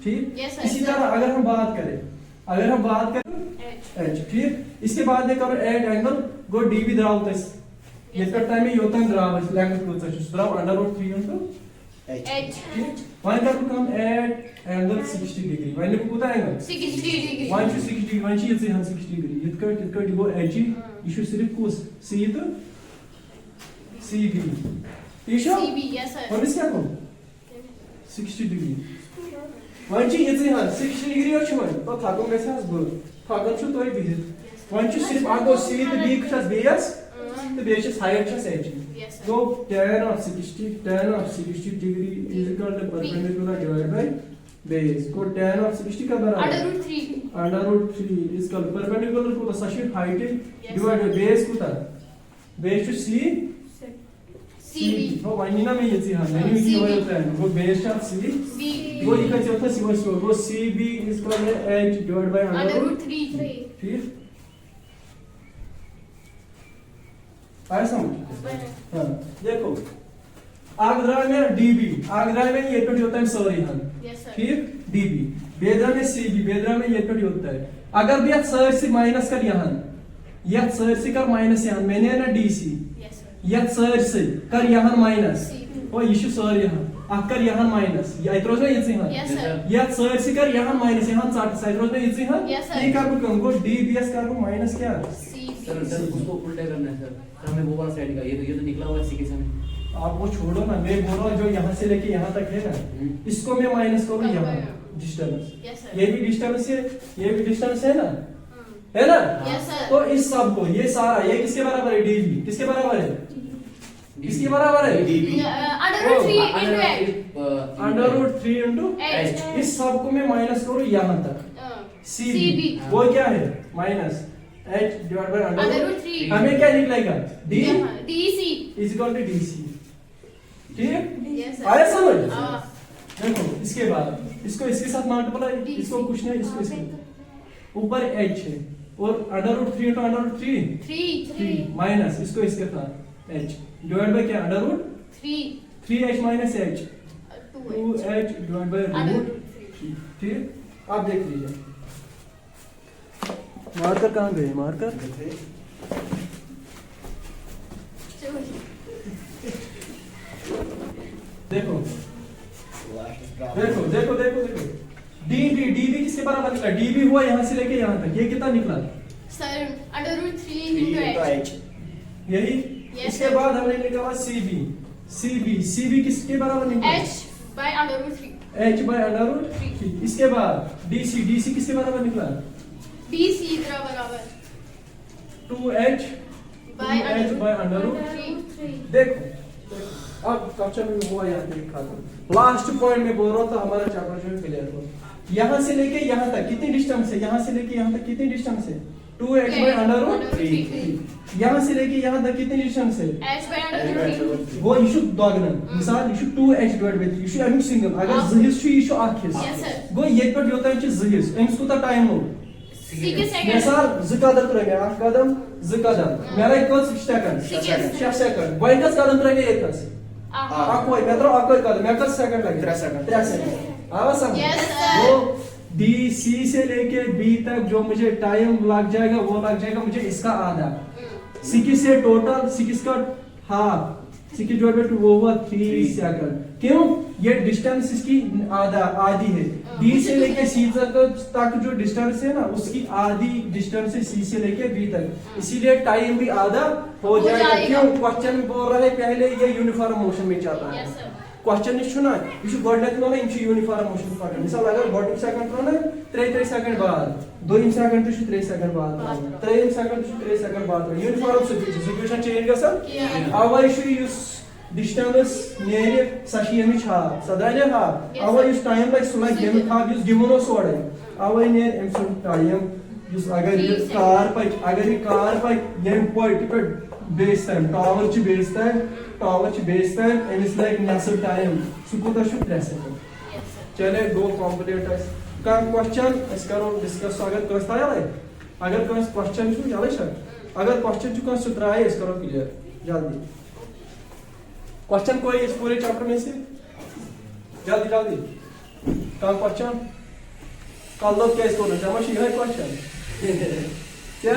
ठीक। Yes, sir. इसी तरह अगर हम बात करें H। एच, ठीक। इसके बाद में करो एट एंगल गो डी भी द्राव तस ये कर टाइम योतन द्राव लेंथ कोता छ द्राव √3 इनटू H। ठीक। वन कर कम एट एंगल 60 डिग्री वन कोता angle 60 degree. One 60 degree one छी ये 60 डिग्री इत कट गो एच ये छु सिर्फ कुस सी तो सी बी ईशो CB। Yes, sir. और इसका को 60 डिग्री वन छी ये 60 डिग्री और छु तो थाको गसस ब थाको छु तोय बिहित वन छी सिर्फ आगो सी तो बी खस बेस तो बेस हाइट छस H Yes, sir. So tan of 60 degree is equal to perpendicular divided by base. को tan of 60 का बराबर √3। √3 is equal perpendicular को तो Sashi height Yes, divided by base को था base to c CB। वो वाइना में ये हाँ नहीं CB. ये होता है वो base of c B। वो इक्वल चौथा सी वो cb is equal to h divided by √3। ठीक आया समझ। हाँ देखो आगरा में डीबी आगरा में ये कट होता है सॉरी हाँ Yes, sir. ठीक डीबी बेदरा में सीबी बेदरा में ये कट होता है अगर भी सर से माइनस कर यहाँ यह सर से कर माइनस यहाँ मैंने ना डीसी Yes, sir. यह सर से कर यहाँ माइनस C। और इशू सर यहाँ अकर यहाँ माइनस या इतरोज में ये यहाँ Yes, sir. यह सर से कर यहाँ माइनस यहाँ चार्ट साइड में ये यहाँ Yes, sir. ये कर को कौन को डीबीएस कर को माइनस क्या सर CB। उसको उल्टा करना है सर हमें वो वाला साइड का ये तो निकला हुआ है इसी के समय। आप वो छोड़ो ना मैं बोल रहा हूँ जो यहाँ से लेके यहाँ तक है ना इसको मैं माइनस करूँ यहाँ डिस्टेंस Yes, sir. ये भी डिस्टेंस है ये भी डिस्टेंस है ना है ना Yes, sir. तो इस सब को ये सारा ये किसके बराबर है डीबी किसके बराबर है किसके बराबर है dB √3 into H। √3 into H। इस सब को मैं माइनस करूँ यहाँ तक सी CB। वो क्या है माइनस h डिवाइड बाय √3। हमें क्या निकलेगा d DC। Is equal to dc ठीक Yes, sir. आया समझ हाँ। देखो इसके बाद इसको इसके साथ मल्टीप्लाई इसको कुछ नहीं इसको इसको ऊपर h है और √3 into √3 3 माइनस इसको इसके साथ h डिवाइड बाय क्या √3 3h minus h 2h divide by √3 ठीक आप देख लीजिए मार्कर कहाँ गए मार्कर देखो देखो देखो देखो देखो डीबी किसके बराबर निकला डीबी हुआ यहाँ से लेके यहाँ तक ये कितना निकला sir √3 into into H। h यही Yes, इसके sir. बाद हमने निकाला सीबी किसके बराबर निकला H by √3। h बाय √3 इसके बाद डीसी किसके बराबर निकला DC इधर बराबर 2h by बाय √3। देखो अब कक्षा में हुआ यहाँ पे खाता लास्ट पॉइंट में बोल रहा था हमारा चैप्टर जो है क्लियर हो यहाँ से लेके यहाँ तक कितनी डिस्टेंस है यहाँ से लेके यहाँ तक कितनी डिस्टेंस है 2h बाय √3 यहाँ से लेके यहाँ तक कितनी डिस्टेंस है H by √3। वो इशू दोगुनन मिसाल इशू 2h डिवाइड बाय 3 इशू अमिक सिंगल अगर जहिस छु इशू आख हिस Yes, sir. गो ये पर योता छु जहिस एम्स कोता टाइम हो 6 सेकंड। मिसाल ज़कदम त्रगे आख कदम ज़कदम मेरा कस सेकंड 6 सेकंड वही कस कदम त्रगे एक कस आकोई मैं तो आकोई कदम मैं कस सेकंड लगे 3 सेकंड 3 सेकंड आवा समझ Yes, sir. वो डी सी से लेके बी तक जो मुझे टाइम लग जाएगा वो लग जाएगा मुझे इसका आधा 6 से टोटल 6 का हाफ 6 जोड़ में वो हुआ 3 सेकंड क्यों ये डिस्टेंस इसकी आधी है डी से लेके सी तक जो डिस्टेंस है ना उसकी आधी डिस्टेंस है सी से लेके बी तक इसीलिए टाइम भी आधा हो जाएगा क्यों क्वेश्चन बोल रहा है पहले ये यूनिफॉर्म मोशन में चलता है Yes, sir. क्वेश्चन इस ना ये गोडनेक नो इन यूनिफॉर्म मोशन पकड़ मिसाल अगर गोड सेकंड नो 3 सेकंड बाद 2 सेकंड तो 3 सेकंड बाद 3 सेकंड तो 3 सेकंड बाद यूनिफॉर्म सिचुएशन चेंज गसन Yeah. अवा इस डिस्टेंस नेरे सशी छा सदाने हा Yes, अवा sir. इस टाइम लाइक सुला गेम था इस गिवनो सोडे अवा नेर एम टाइम अगर ये कार पक यम पॉइंट पे बेस टाइम टावर च बेस टाइम एमिस लाइक नेसर टाइम सु कोता छु 3 सेकंड चले गो कंप्लीट अस का क्वेश्चन अस करो डिस्कस अगर कस तैयार है अगर कस क्वेश्चन छु चले छ अगर क्वेश्चन छु कस सुत्राए अस करो क्लियर जल्दी क्वेश्चन कोई इस पूरे चैप्टर में से जल्दी जल्दी का क्वेश्चन कल लोग क्या इसको जमा है क्वेश्चन क्या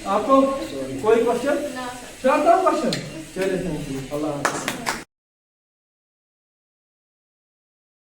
आपको कोई क्वेश्चन ना सर चाहता हूँ क्वेश्चन चलिए थैंक यू अल्लाह हाफिज़